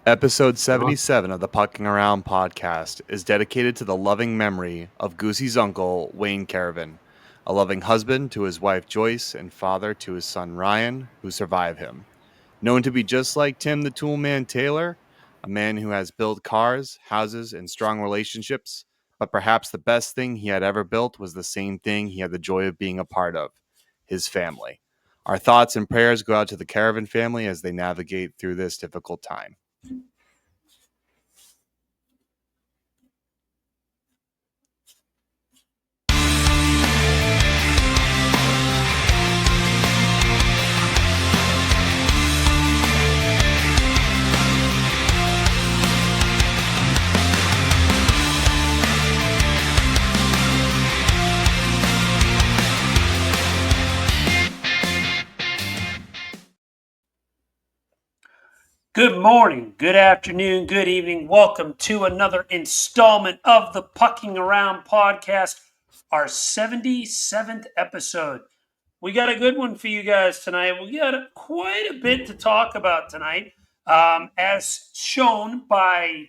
Episode 77 of the Pucking Around podcast is dedicated to the loving memory of Goosey's uncle, Wayne Caravan, a loving husband to his wife Joyce and father to his son Ryan, who survive him. Known to be just like Tim the Toolman Taylor, a man who has built cars, houses, and strong relationships, but perhaps the best thing he had ever built was the same thing he had the joy of being a part of, his family. Our thoughts and prayers go out to the Caravan family as they navigate through this difficult time. Good morning, good afternoon, good evening. Welcome to another installment of the Pucking Around podcast, our 77th episode. We got a good one for you guys tonight. We got quite a bit to talk about tonight. As shown by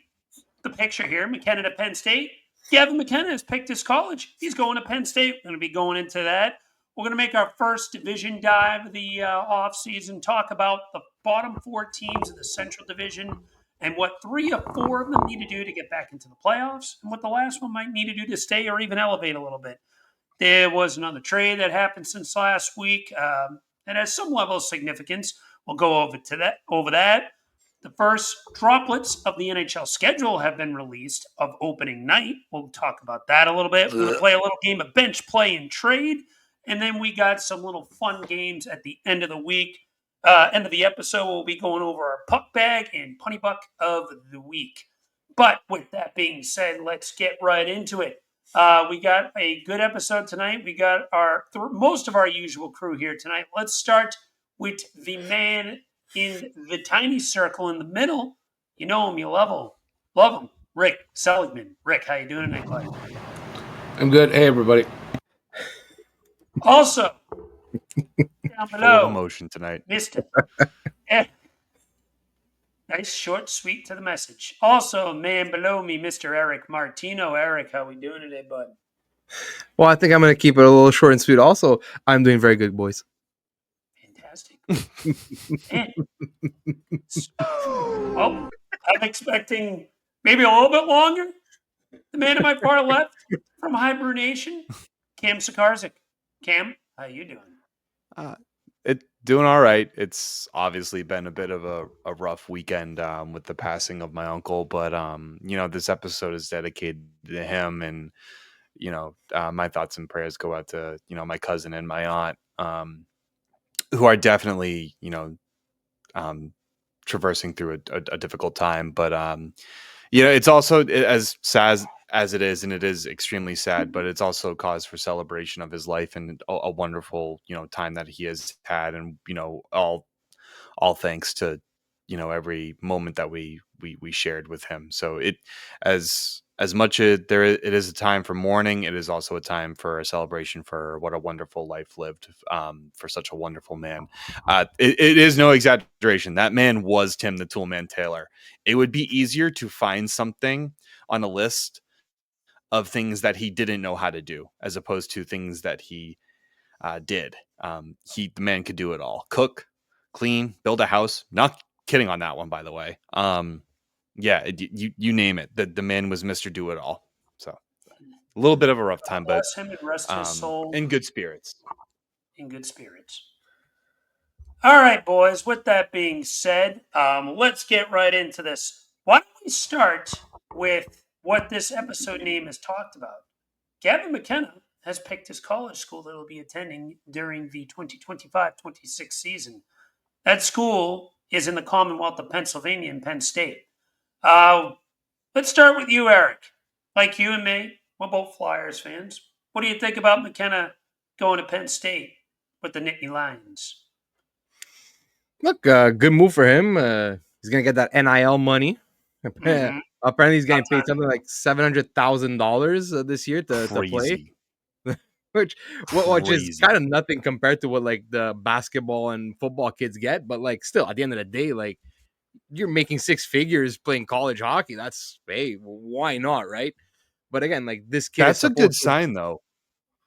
the picture here, McKenna to Penn State. Gavin McKenna has picked his college. He's going to Penn State. We're going to be going into that. We're going to make our first division dive of the offseason, talk about the bottom four teams of the Central Division and what 3 or 4 of them need to do to get back into the playoffs and what the last one might need to do to stay or even elevate a little bit. There was another trade that happened since last week that has some level of significance. We'll go over that. The first droplets of the NHL schedule have been released of opening night. We'll talk about that a little bit. We're going to play a little game of bench play and trade. And then we got some little fun games at the end of the week. End of the episode, we'll be going over our puck bag and punny buck of the week. But with that being said, let's get right into it. We got a good episode tonight. We got most of our usual crew here tonight. Let's start with the man in the tiny circle in the middle. You know him, you love him. Rick Seligman. Rick, how you doing tonight, bud? I'm good. Hey, everybody. Also, down Full below, of emotion tonight. Mr. Nice, short, sweet to the message. Also, man below me, Mr. Eric Martino. Eric, how we doing today, bud? Well, I think I'm going to keep it a little short and sweet. Also, I'm doing very good, boys. Fantastic. I'm expecting maybe a little bit longer. The man to my far left from hibernation, Cam Sakarzik. Cam, how you doing? Doing all right. It's obviously been a bit of a rough weekend with the passing of my uncle, but this episode is dedicated to him, and my thoughts and prayers go out to my cousin and my aunt, who are definitely traversing through a difficult time. But it's also as sad as it is, and it is extremely sad, but it's also cause for celebration of his life and a wonderful time that he has had, and all thanks to every moment that we shared with him. So it as much as it is a time for mourning, it is also a time for a celebration for what a wonderful life lived for such a wonderful man. It is no exaggeration. That man was Tim the Toolman Taylor. It would be easier to find something on a list of things that he didn't know how to do as opposed to things that he did. The man could do it all: cook, clean, build a house. Not kidding on that one, by the way. You name it. The man was Mr. Do It All. So a little bit of a rough time, but Bless him and rest his soul in good spirits. In good spirits. All right, boys. With that being said, let's get right into this. Why don't we start with what this episode name has talked about? Gavin McKenna has picked his college school that he'll be attending during the 2025-26 season. That school is in the Commonwealth of Pennsylvania in Penn State. Let's start with you, Eric. Like you and me, we're both Flyers fans. What do you think about McKenna going to Penn State with the Nittany Lions? Look, good move for him. He's going to get that NIL money. Mm-hmm. Apparently, he's getting paid something like $700,000 this year to play. which is kind of nothing compared to what like the basketball and football kids get, but like still at the end of the day, like you're making six figures playing college hockey. That's, hey, why not, right? But again, like, this kid is That's a good supposed to, sign, though.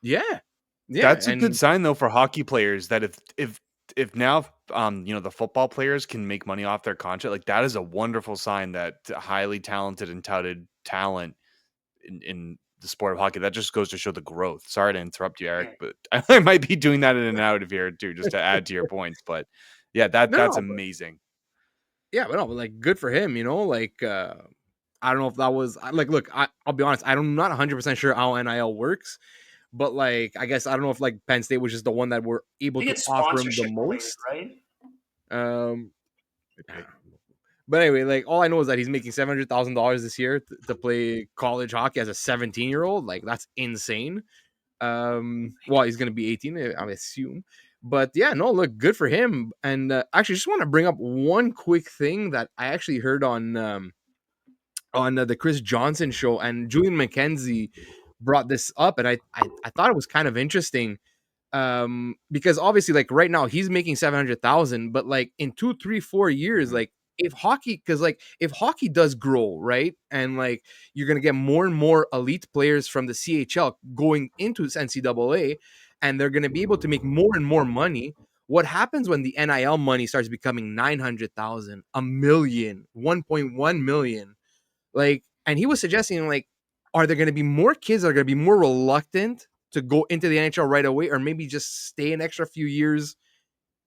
yeah, yeah, That's a good and sign, though, for hockey players that if now, the football players can make money off their contract, like, that is a wonderful sign that highly talented and touted talent in the sport of hockey, that just goes to show the growth. Sorry to interrupt you, Eric, Yeah. but I might be doing that in and out of here too, just to add to your points. But yeah, that's no, amazing. yeah, but no, but like, good for him, like, I don't know if that was like, look, I'll be honest, I'm not 100% sure how NIL works, but like, I guess I don't know if like Penn State was just the one that were I able think to it's offer him the sponsorship related, most. right? Um, but anyway, like, all I know is that he's making $700,000 this year to play college hockey as a 17-year-old. Like, that's insane. Well, he's gonna be 18, I assume. But yeah, no, look, good for him. And actually, just want to bring up one quick thing that I actually heard on the Chris Johnson show, and Julian McKenzie brought this up, and I thought it was kind of interesting, because obviously, like, right now he's making 700,000, but like in 2 3 4 years, Mhm. like, if hockey does grow, right, and like you're gonna get more and more elite players from the CHL going into this NCAA, and they're gonna be able to make more and more money. What happens when the NIL money starts becoming 900,000, a million, 1.1 million? Like, and he was suggesting, like, are there going to be more kids that are going to be more reluctant to go into the NHL right away, or maybe just stay an extra few years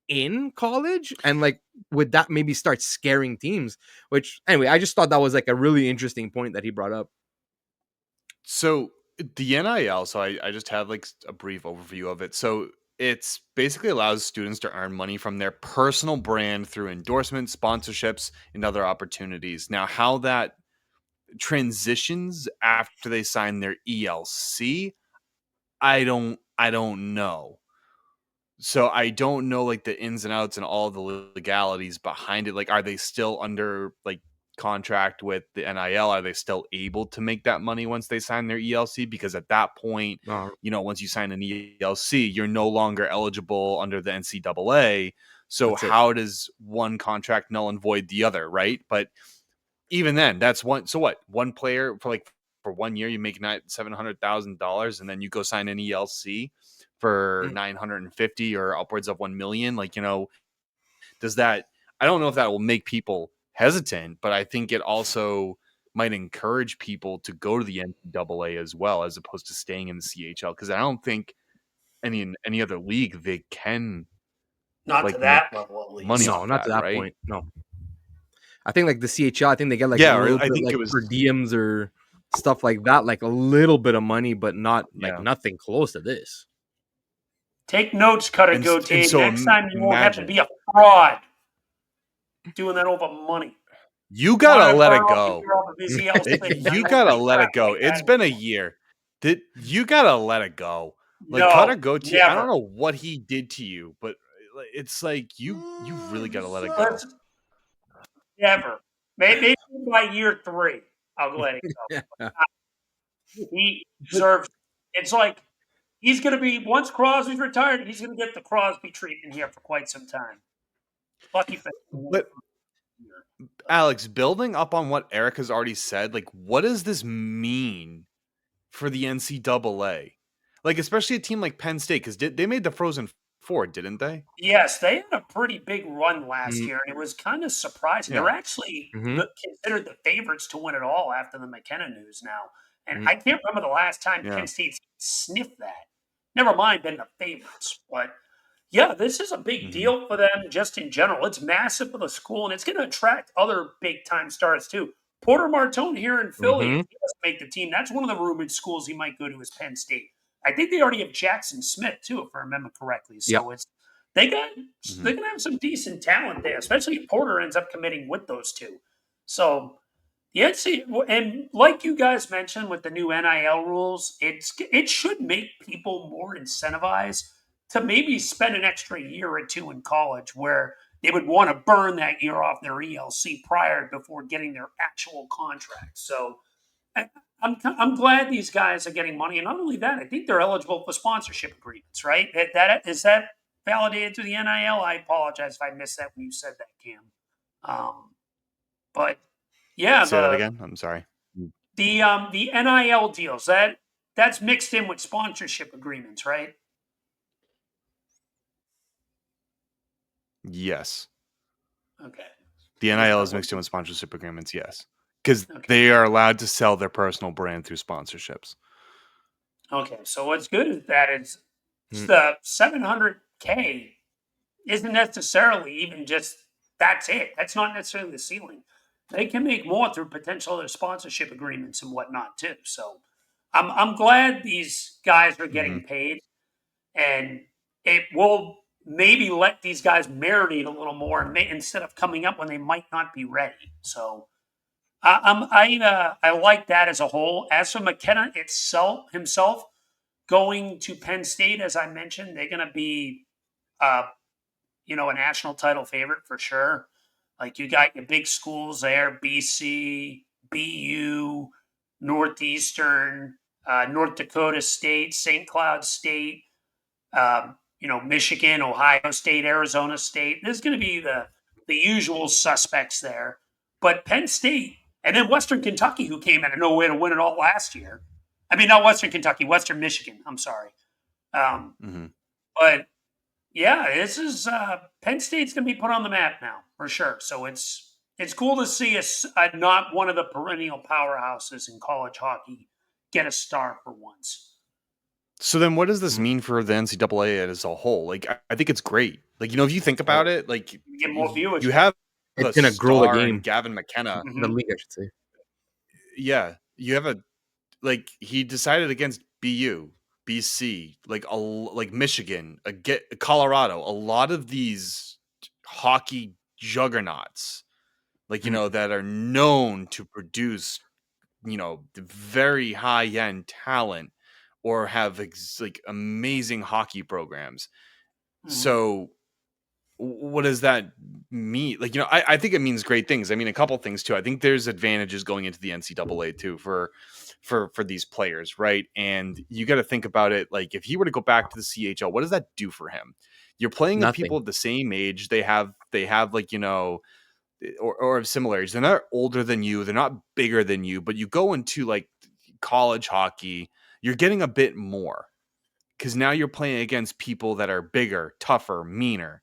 in college? And like, would that maybe start scaring teams? Which, anyway, I just thought that was like a really interesting point that he brought up. So the NIL, so I just have like a brief overview of it. So it's basically allows students to earn money from their personal brand through endorsements, sponsorships, and other opportunities. Now, how that transitions after they sign their ELC, I don't know. So I don't know like the ins and outs and all the legalities behind it. Like, are they still under like contract with the NIL? Are they still able to make that money once they sign their ELC? Because at that point, Oh, once you sign an ELC, you're no longer eligible under the NCAA. So that's it. how does one contract null and void the other, right? But even then, that's one. So what? One player for 1 year, you make $700,000, and then you go sign an ELC for Mm. 950 or upwards of 1 million. Like, does that? I don't know if that will make people hesitant, but I think it also might encourage people to go to the NCAA as well, as opposed to staying in the CHL. Because I don't think any other league they can Not to like that make level, at money least. No, off not to that, that right? point. No, I think like the CHL, I think they get like a Yeah, or little I bit think it like was. per diems or stuff like that, like a little bit of money, but not like Yeah, nothing close to this. Take notes, Cutter and Goatee. so Next time you won't have to imagine. be a fraud doing that over money. You Want gotta to let burn it off a go. year off of his ELC. Now You you won't gotta do let crap it go. like It's that been a anymore. year. You gotta let it go. Like, Cutter No, Goatee, I don't never. know what he did to you, but it's like you really gotta let it go. Let's never. Maybe by year 3, I'll let it go. He deserves. It's like he's going to be once Crosby's retired. He's going to get the Crosby treatment here for quite some time. Lucky for him. But Alex, building up on what Eric has already said, like, what does this mean for the NCAA? Like, especially a team like Penn State, because they made the Frozen Four, didn't they? Yes, they had a pretty big run last Mm, year, and it was kind of surprising. They were Yeah. actually mhm, considered the favorites to win it all after the McKenna news now. And mm, I can't remember the last time Yeah. Penn State sniffed that. Never mind being the favorites. But yeah, this is a big hmm deal for them just in general. It's massive for the school, and it's going to attract other big time stars too. Porter Martone here in Philly, if mhm. he doesn't make the team, that's one of the rumored schools he might go to is Penn State. I think they already have Jackson Smith too, if I remember correctly. Yep. So they got hmm they're gonna have some decent talent there, especially if Porter ends up committing with those two. So yeah, see, and like you guys mentioned with the new NIL rules, it should make people more incentivized to maybe spend an extra year or two in college where they would want to burn that year off their ELC prior before getting their actual contract. So I, I'm glad these guys are getting money, and not only that, I think they're eligible for sponsorship agreements. Right? That is that validated through the NIL. I apologize if I missed that when you said that, Cam. But yeah, Say that again. I'm sorry. the NIL deals that's mixed in with sponsorship agreements, right? Yes. Okay. The Just NIL I is want mixed in with sponsorship agreements, yes. Because okay. they are allowed to sell their personal brand through sponsorships. Okay. So what's good is that it's Mm. the 700K isn't necessarily even just that's it. That's not necessarily the ceiling. They can make more through potential other sponsorship agreements and whatnot too. So I'm glad these guys are Mm-hmm. getting paid, and it will maybe let these guys marinate a little more instead of coming up when they might not be ready. So I like that as a whole. As for McKenna himself going to Penn State, as I mentioned, they're going to be uh, a national title favorite for sure. Like you got your big schools there: BC, BU, Northeastern, North Dakota State, St. Cloud State. Michigan, Ohio State, Arizona State. There's going to be the usual suspects there, but Penn State and then Western Kentucky, who came out of nowhere to win it all last year. I mean, not Western Kentucky, Western Michigan. I'm sorry, Mm-hmm. but yeah, this is Penn State's going to be put on the map now for sure. So it's cool to see us not one of the perennial powerhouses in college hockey get a star for once. So then what does this mean for the NCAA as a whole? Like, I think it's great. Like, if you think about Oh, it, like get more you viewership. have It's a gonna grow the star in game, Gavin McKenna. the Mm-hmm. league, I should say. Yeah. You have he decided against BU, BC, like Michigan, Colorado, a lot of these hockey juggernauts, Mm. that are known to produce, very high end talent or have amazing hockey programs. Mm-hmm. So what does that mean? I think it means great things. I mean, a couple things too. I think there's advantages going into the NCAA too for these players, right? And you got to think about it. Like, if he were to go back to the CHL, what does that do for him? You're playing with people Nothing. of the same age. They have or of similar age. They're not older than you. They're not bigger than you. But you go into college hockey, you're getting a bit more because now you're playing against people that are bigger, tougher, meaner,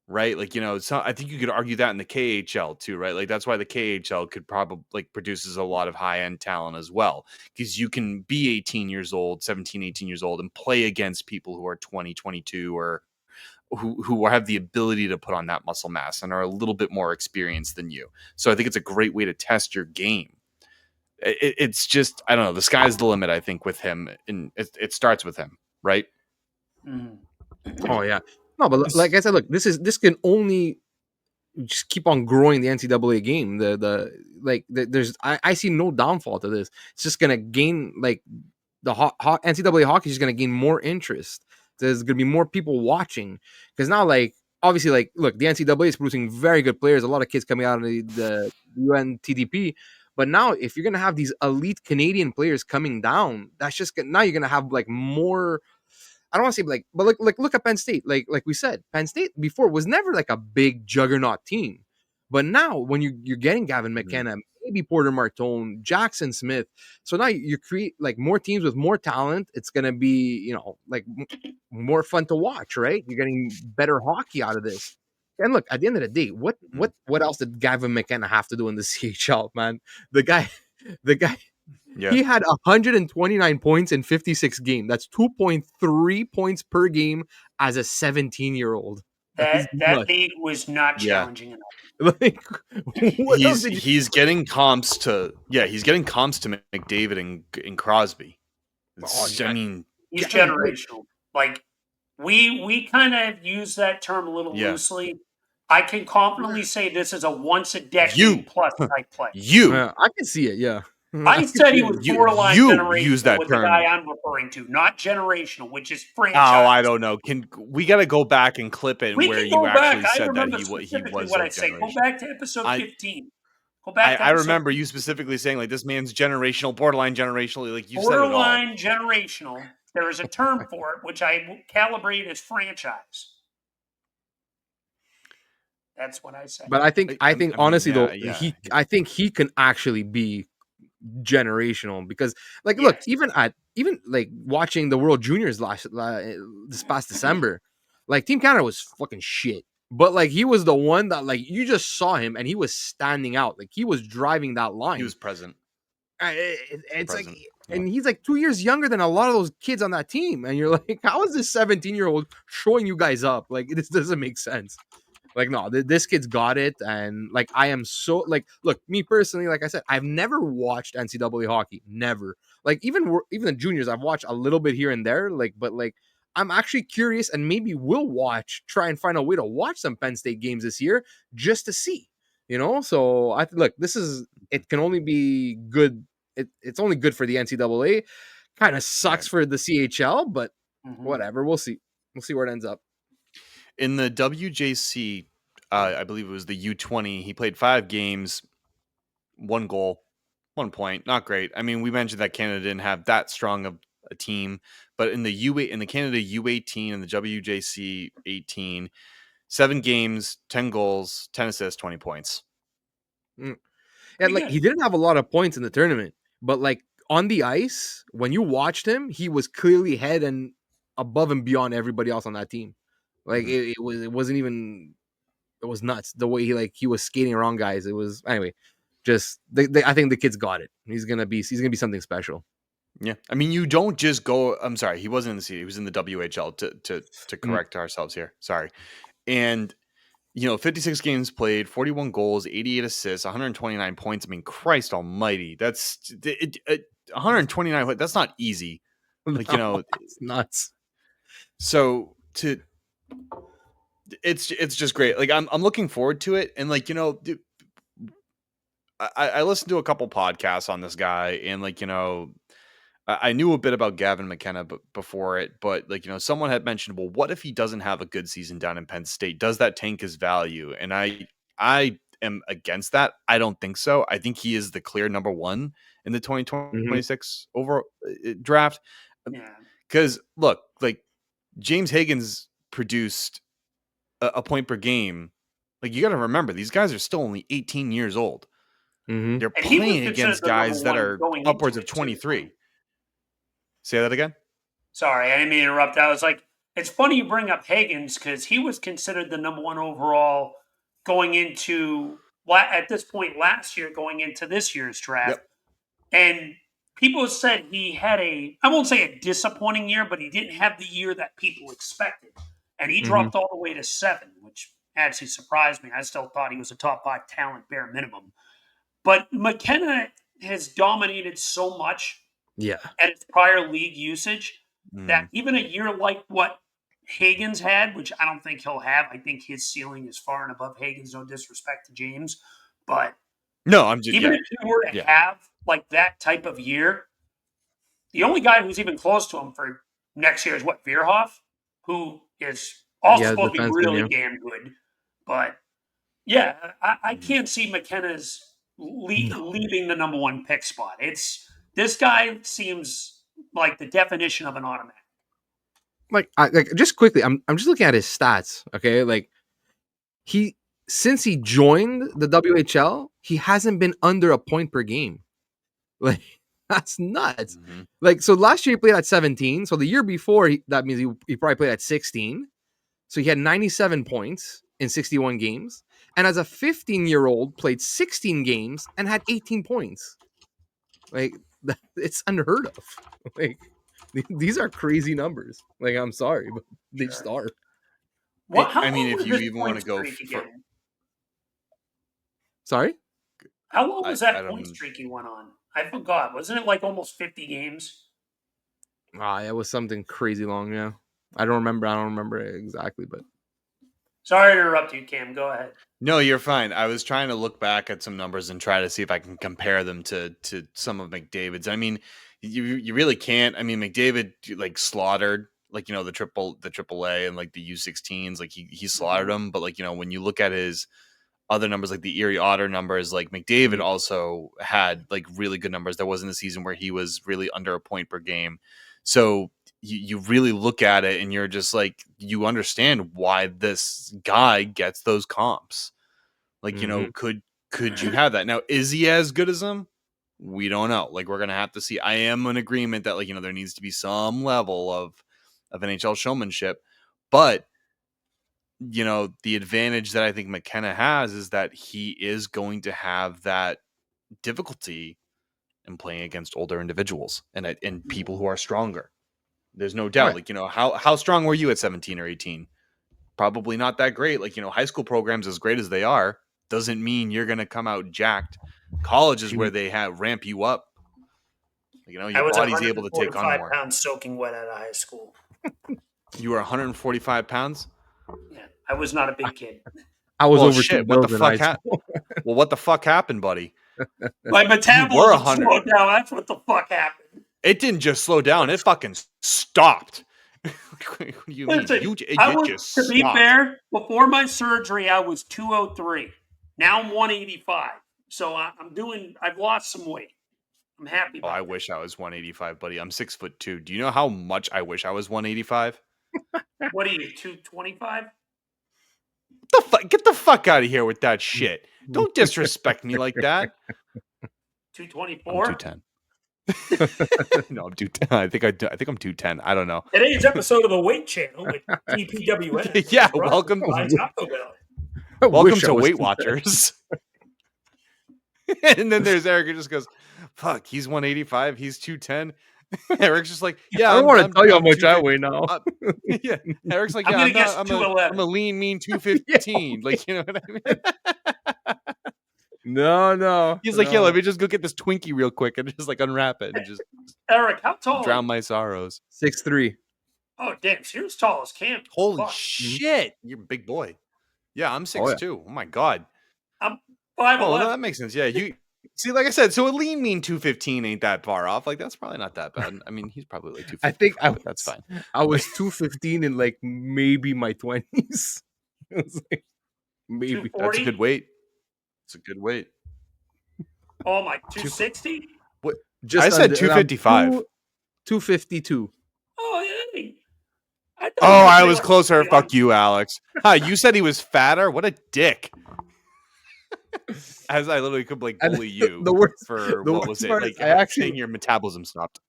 right? I think you could argue that in the KHL too, right? Like, that's why the KHL could probably produces a lot of high end talent as well, because you can be 18 years old, 17, 18 years old and play against people who are 20, 22, or who have the ability to put on that muscle mass and are a little bit more experienced than you. So I think it's a great way to test your game. It's just, I don't know, the sky's the limit, I think, with him, and it starts with him, right? Oh yeah. No, but like I said, look, this can only just keep on growing the NCAA game. There's I see no downfall to this. It's just gonna gain the NCAA hockey is just gonna gain more interest. There's gonna be more people watching because now obviously look, the NCAA is producing very good players. A lot of kids coming out of the UNTDP. But now, if you're gonna have these elite Canadian players coming down, that's just now you're gonna have more. I don't want to say but look at Penn State. Like we said, Penn State before was never a big juggernaut team, but now when you're getting Gavin Mhm. McKenna, maybe Porter Martone, Jackson Smith, so now you create more teams with more talent. It's gonna be more fun to watch, right? You're getting better hockey out of this. And look, at the end of the day, what Mhm. what what else did Gavin McKenna have to do in the CHL, man? The guy, the guy Yeah. he had 129 points in 56 games. That's 2.3 points per game as a 17-year-old. That is That nuts. league was not Yeah. challenging enough. Like, what else He's did you? he's getting comps to McDavid and Crosby. Oh, I yeah. mean, He's generational. Like we kind of use that term a little yeah. loosely. I can confidently say this is a once a You decade plus type play. you I can see it. Yeah, I I can said see he it. was Yeah. borderline you use generational that with the guy term. I'm referring to, not generational, which is Oh, I franchise. don't know. We got to go back and clip it We where can you go back. actually I said that remember he specifically was what I of say. Go generation. back to episode I 15. Go I, back to I episode remember 15. you specifically saying this man's generational, borderline generational. Like, you said it all. Borderline generational. There is a term for it, which I calibrate as franchise. That's what I say. But I think mean, honestly though, yeah. I think he can actually be generational because like look, Yes. even like watching the World Juniors this past December, like Team Canada was fucking shit. But like he was the one that like you just saw him and he was standing out. Like he was driving that He line. was present. It's like, Present. and he's like 2 years younger than a lot of those kids on that team. And you're like, how is this 17-year-old showing you guys up? Like, this doesn't make sense. Like, no, this kid's got it. And like, I am so like, look, me personally, like I said, I've never watched NCAA hockey. Never. Like, even the juniors, I've watched a little bit here and there. Like, but like, I'm actually curious and maybe will try and find a way to watch some Penn State games this year just to see, So look, it can only be good. It's only good for the NCAA. Kind of sucks for the CHL, but whatever. We'll see. We'll see where it ends up. In the WJC, I believe it was the U20. He played 5 games, 1 goal, 1 point. Not great. I mean, we mentioned that Canada didn't have that strong of a team, but in the Canada U18 and the WJC 18, 7 games, 10 goals, 10 assists, 20 points. And like he didn't have a lot of points in the tournament, but like on the ice, when you watched him, he was clearly head and above and beyond everybody else on that team. Like it wasn't even, it was nuts the way he was skating around guys. It was anyway. Just I think the kid's got it. He's gonna be something special. Yeah, I mean, you don't just go. I'm sorry, he wasn't in the C. He was in the WHL. To correct ourselves here. Sorry, and 56 games played, 41 goals, 88 assists, 129 points. I mean, Christ Almighty, that's 129. That's not easy. Like it's nuts. So it's just great. Like I'm looking forward to it, and like I listened to a couple podcasts on this guy, and like I knew a bit about Gavin McKenna before it, but like someone had mentioned, well, what if he doesn't have a good season down in Penn State? Does that tank his value? And I am against that. I don't think so. I think he is the clear number 1 in the 2026 over draft. Yeah. Because look, like James Higgins produced a point per game. Like you got to remember, these guys are still only 18 years old. They're playing against guys that are upwards of 23. Say that again. Sorry, I didn't mean to interrupt. I was like, it's funny you bring up Higgins because he was considered the number 1 overall going into at this point last year, going into this year's draft. Yep. And people said he had I won't say a disappointing year, but he didn't have the year that people expected. And he dropped all the way to 7, which actually surprised me. I still thought he was a top 5 talent bare minimum. But McKenna has dominated so much at his prior league usage that even a year like what Higgins had, which I don't think he'll have, I think his ceiling is far and above Higgins, no disrespect to James, but no, I'm just even if he were to have like that type of year, the only guy who's even close to him for next year is Veerhoff, who is also supposed to be really damn good. But yeah, I can't see McKenna's leaving the number 1 pick spot. This guy seems like the definition of an automatic. Like just quickly, I'm just looking at his stats. Okay, like since he joined the WHL, he hasn't been under a point per game. Like that's nuts. Like so, last year he played at 17. So the year before, that means he probably played at 16. So he had 97 points in 61 games, and as a 15-year-old, played 16 games and had 18 points. Like it's unheard of. Like these are crazy numbers. Like I'm sorry, but they just are. I mean, if you even want to go sorry, how long was that point streak he went on? I forgot. Wasn't it like almost 50 games? It was something crazy long. Yeah, I don't remember exactly, but sorry to interrupt you, Cam. Go ahead. No, you're fine. I was trying to look back at some numbers and try to see if I can compare them to some of McDavid's. I mean, you really can't. I mean, McDavid like slaughtered like the triple A and like the U16s, like he slaughtered them. But like when you look at his other numbers, like the Erie Otter numbers, like McDavid also had like really good numbers. There wasn't a season where he was really under a point per game. So you really look at it and you're just like, you understand why this guy gets those comps. Like, you know, could you have that? Now, is he as good as him? We don't know. Like, we're going to have to see. I am in agreement that, like, you know, there needs to be some level of NHL showmanship. But, you know, the advantage that I think McKenna has is that he is going to have that difficulty in playing against older individuals and people who are stronger. There's no doubt. Right. Like, you know, how strong were you at 17 or 18? Probably not that great. Like, you know, high school programs, as great as they are, doesn't mean you're going to come out jacked. College is where they ramp you up. You know, your body's able to take on more. 145 pounds soaking wet out of high school. You were 145 pounds? Yeah, I was not a big kid. I was over shit. 2 bills in high school. Well, what the fuck happened, buddy? My metabolism slowed down. That's what the fuck happened. It didn't just slow down. It fucking stopped. What do you mean? To be fair, before my surgery, I was 203. Now I'm 185. So I've lost some weight. I'm happy about I wish I was 185, buddy. I'm 6'2". Do you know how much I wish I was 185? What are you, 225? Get the fuck out of here with that shit. Don't disrespect me like that. 224? I'm 210. No, I'm 210. I think I'm 210. I don't know. Today's episode of the Weight Channel with TPWS. Yeah, welcome to Weight Watchers. And then there's Eric who just goes, fuck, he's 185, he's 210. Eric's just like, yeah, I don't want to tell you how much I weigh now. Yeah, Eric's like, yeah, I'm a lean, mean 215. Like, you know what I mean? No. He's like, yeah, let me just go get this Twinkie real quick and just like unwrap it and just Eric, how tall? Drown my sorrows. 6'3". Oh, damn, so you're as tall as Cam. Holy shit, you're a big boy. Yeah, I'm 6'2". Oh my god. I'm 5'11". Oh, no, that makes sense. Yeah, you see, like I said, so a lean mean 215 ain't that far off. Like, that's probably not that bad. I mean, he's probably like 215. I think that's fine. I was 215 in like maybe my 20s. It was like maybe. That's a good weight. It's a good weight. Oh my, 260? What? I said 255. 252. Oh, yeah. I was closer. Fuck you, Alex. You said he was fatter? What a dick. As I literally could like bully you what was it? Like saying your metabolism stopped.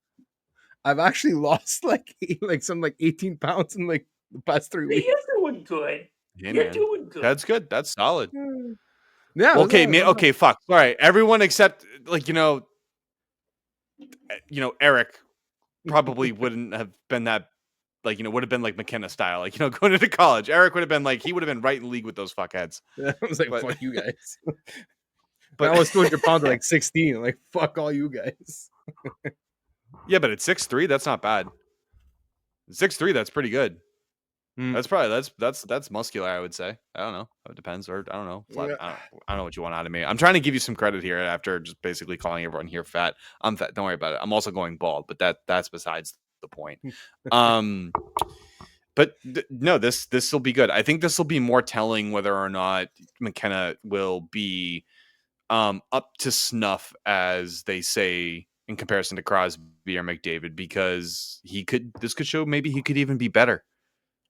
I've actually lost like 18 pounds in like the past 3 weeks. You're doing good. Yeah, you're doing good. That's good. That's solid. Yeah. Okay, fuck. All right. Everyone except like, Eric probably wouldn't have been that, like, would have been like McKenna style, like, going into college. Eric would have been like, he would have been right in league with those fuckheads. I was like, fuck you guys. But I was 200 pounds at like 16. Like, fuck all you guys. Yeah, but at 6'3", that's not bad. 6'3", that's pretty good. That's probably that's muscular, I would say. I don't know. It depends, or I don't know. I don't know what you want out of me. I'm trying to give you some credit here after just basically calling everyone here fat. I'm fat. Don't worry about it. I'm also going bald, but that's besides the point. But no, this will be good. I think this will be more telling whether or not McKenna will be up to snuff, as they say, in comparison to Crosby or McDavid, because this could show maybe he could even be better.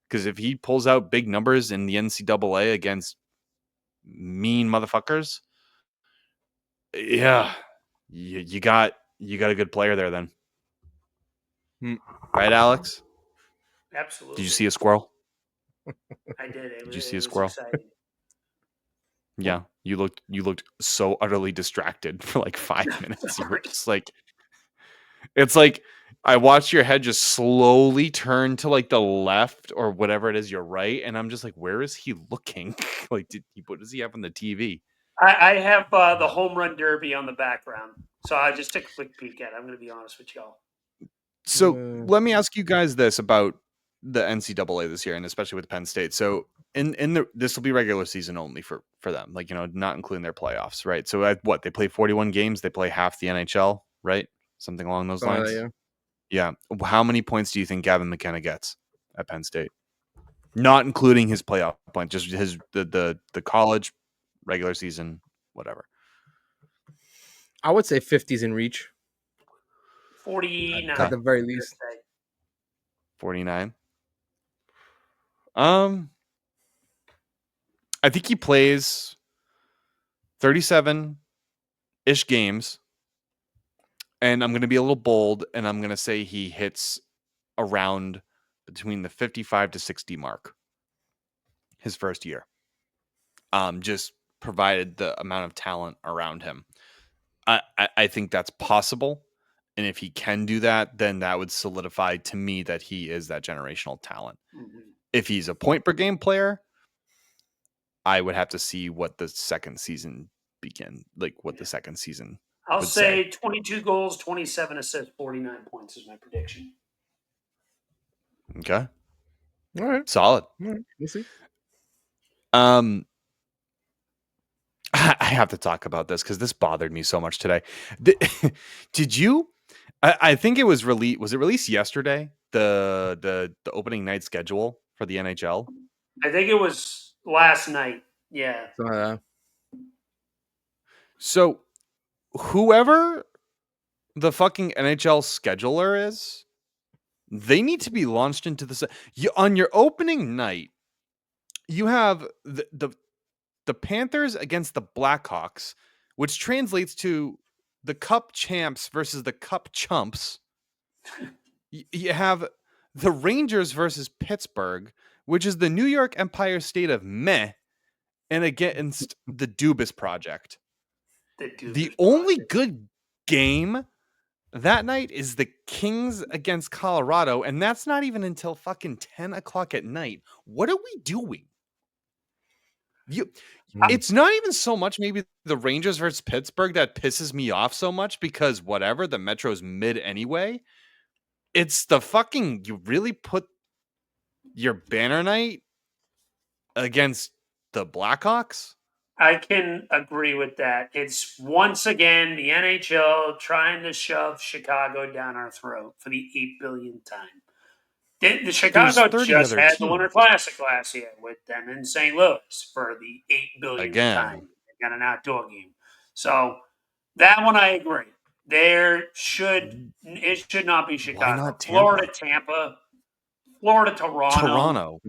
Because if he pulls out big numbers in the NCAA against mean motherfuckers, yeah, you got a good player there then. Right, Alex? Absolutely. Did you see a squirrel? I did. Did you see a squirrel? Yeah, you looked so utterly distracted for like 5 minutes. You were just like, it's like I watched your head just slowly turn to like the left or whatever it is, your right, and I'm just like, where is he looking? Like, what does he have on the TV? I have the home run derby on the background, so I just took a quick peek at it. I'm going to be honest with y'all. So let me ask you guys this about the NCAA this year, and especially with Penn State. So this will be regular season only for them, like, not including their playoffs, right? So they play 41 games, they play half the NHL, right? Something along those lines. Yeah. How many points do you think Gavin McKenna gets at Penn State? Not including his playoff point, just the college, regular season, whatever. I would say 50's in reach. 49 at the very least. 49. I think he plays 37-ish games. And I'm going to be a little bold, and I'm going to say he hits around between the 55 to 60 mark his first year. Just provided the amount of talent around him. I think that's possible. And if he can do that, then that would solidify to me that he is that generational talent. Mm-hmm. If he's a point per game player, I would have to see what the second season the second season I'll would say 22 goals, 27 assists, 49 points is my prediction. Okay. All right. Solid. All right. We'll see. I have to talk about this because this bothered me so much today. Did you? I think it was released. Was it released yesterday? The opening night schedule for the NHL. I think it was last night. Yeah. So whoever the fucking NHL scheduler is, they need to be launched into the on your opening night. You have the Panthers against the Blackhawks, which translates to the Cup champs versus the Cup chumps. You have the Rangers versus Pittsburgh, which is the New York Empire State of Meh, and against the Dubas Project. The only good game that night is the Kings against Colorado, and that's not even until fucking 10 o'clock at night. What are we doing? It's not even so much maybe the Rangers versus Pittsburgh that pisses me off so much because whatever, the Metro's mid anyway. It's the fucking, you really put your banner night against the Blackhawks? I can agree with that. It's once again the NHL trying to shove Chicago down our throat for the 8 billionth time. The Chicago just had the Winter Classic last year with them in St. Louis for the 8 billionth time. They got an outdoor game. So that one I agree. It should not be Chicago. Why not Tampa? Florida, Tampa, Florida, Toronto.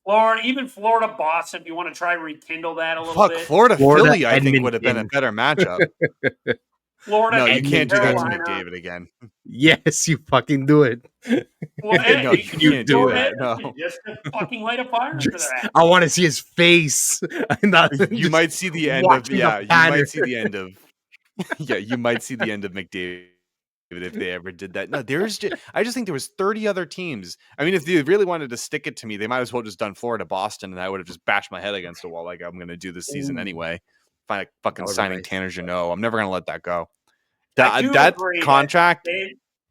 Florida, even Florida, Boston, if you want to try rekindle that a little bit. Florida, Philly, I think would have been a better matchup. Florida, no, you can't do that to McDavid again. Yes, you fucking do it. Well, no, you can't do that. No. Just to fucking light a fire under their ass. I want to see his face. You might see the end of you might see the end of you might see the end of McDavid if they ever did that. No, I just think there was 30 other teams. I mean, if they really wanted to stick it to me, they might as well just done Florida, Boston, and I would have just bashed my head against the wall like I'm going to do this season anyway. If fucking signing Tanner Jeannot, I'm never going to let that go. That contract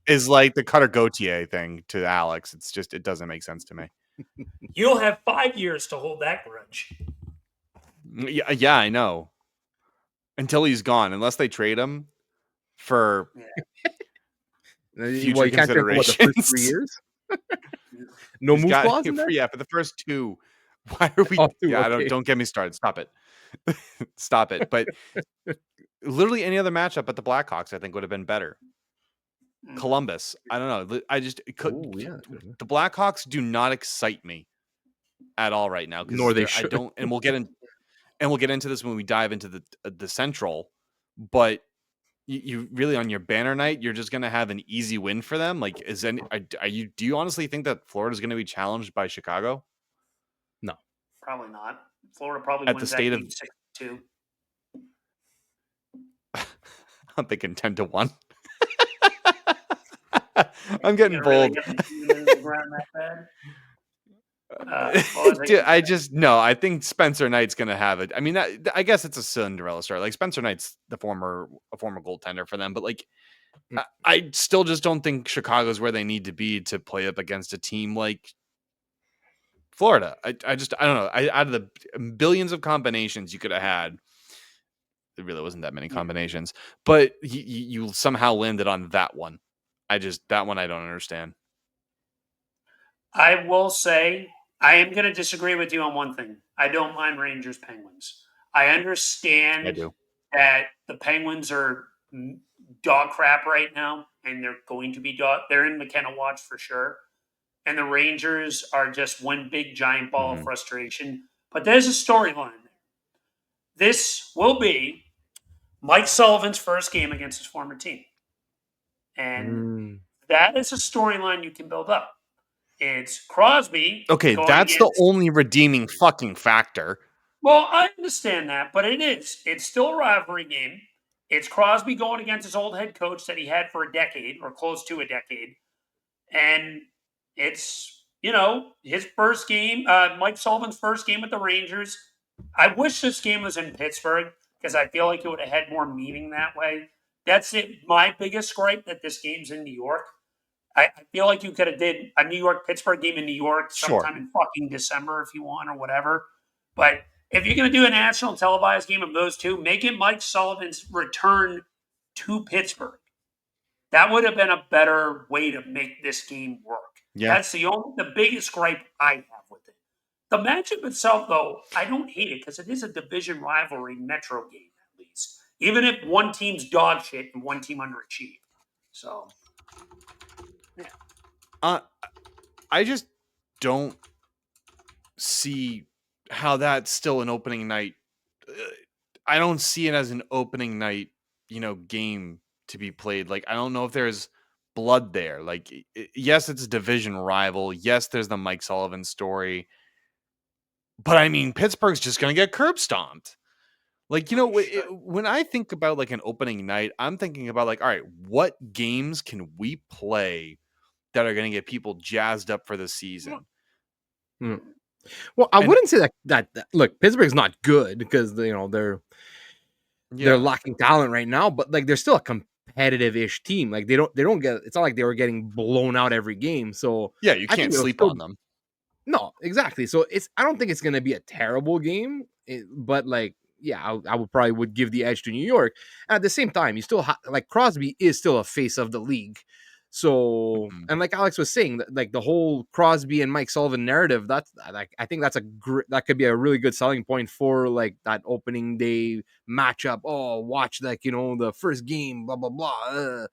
is like the Cutter Gauthier thing to Alex. It's just, it doesn't make sense to me. You'll have 5 years to hold that grudge. Yeah, I know. Until he's gone, unless they trade him for future considerations. The first 3 years? No move clause in there? Yeah, for the first 2. Why are we? Don't get me started. Stop it. Stop it. But literally any other matchup but the Blackhawks, I think, would have been better. Columbus, I don't know. I just the Blackhawks do not excite me at all right now. Nor they should. I don't, and we'll get into this when we dive into the Central. But you really, on your banner night, you're just going to have an easy win for them. Like, do you honestly think that Florida's going to be challenged by Chicago? No, probably not. Florida probably at wins the state that game of 6-2. I'm thinking 10-1. I'm getting bold. I think Spencer Knight's going to have it. I mean, I guess it's a Cinderella story. Like, Spencer Knight's a former goaltender for them, but like, I still just don't think Chicago's where they need to be to play up against a team like Florida. I don't know. Out of the billions of combinations you could have had, there really wasn't that many combinations, but you somehow landed on that one. That one I don't understand. I will say I am going to disagree with you on one thing. I don't mind Rangers Penguins. I understand that the Penguins are dog crap right now, and they're going to be they're in McKenna watch for sure. and the Rangers are just one big giant ball of Mhm. frustration. But there's a storyline there. This will be Mike Sullivan's first game against his former team. And Mm. that is a storyline you can build up. It's Crosby Okay, going that's the against. only redeeming fucking factor. Well, I understand that, but it is. It's still a rivalry game. It's Crosby going against his old head coach that he had for a decade or close to a decade. And it's, his first game, Mike Sullivan's first game with the Rangers. I wish this game was in Pittsburgh because I feel like it would have had more meaning that way. That's it. My biggest gripe that this game's in New York. I feel like you could have did a New York Pittsburgh game in New York Sure. sometime in fucking December if you want or whatever. But if you're going to do a national televised game of those two, make it Mike Sullivan's return to Pittsburgh. That would have been a better way to make this game work. Yeah. That's the biggest gripe I have with it. The matchup itself, though, I don't hate it because it is a division rivalry Metro game at least. Even if one team's dog shit and one team underachieved. So, I just don't see how that's still an opening night. I don't see it as an opening night, game to be played. Like, I don't know if there's blood there. Like, yes, it's a division rival. Yes, there's the Mike Sullivan story. But I mean, Pittsburgh's just going to get curb stomped. Like, when I think about like an opening night, I'm thinking about like, all right, what games can we play that are going to get people jazzed up for the season? Mm. Well, I wouldn't say that look, Pittsburgh's not good because they're lacking talent right now, but like they're still a competitive-ish team. Like they don't get, it's not like they were getting blown out every game. So Yeah, you I think can't it'll sleep still, on them. no, exactly. So I don't think it's gonna be a terrible game, but like, yeah, I would probably give the edge to New York. And at the same time, you still like Crosby is still a face of the league. So, Mhm. and like Alex was saying, like the whole Crosby and Mike Sullivan narrative, that's like, I think that's that could be a really good selling point for like that opening day matchup. Oh, watch like the first game, blah blah blah.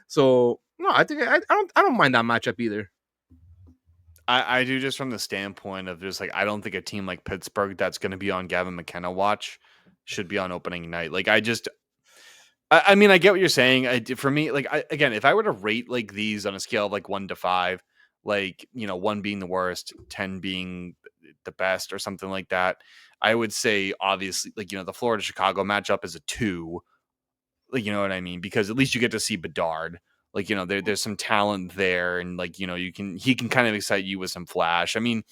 So no, I think I don't mind that matchup either. I do, just from the standpoint of just like, I don't think a team like Pittsburgh that's going to be on Gavin McKenna watch should be on opening night. Like, I mean, I get what you're saying. For me, like, again, if I were to rate like these on a scale of like 1 to 5, like, 1 being the worst, 10 being the best or something like that, I would say obviously like, the Florida Chicago matchup is a 2. Like, you know what I mean? Because at least you get to see Bedard. Like, there's some talent there, and like, he can kind of excite you with some flash. I mean,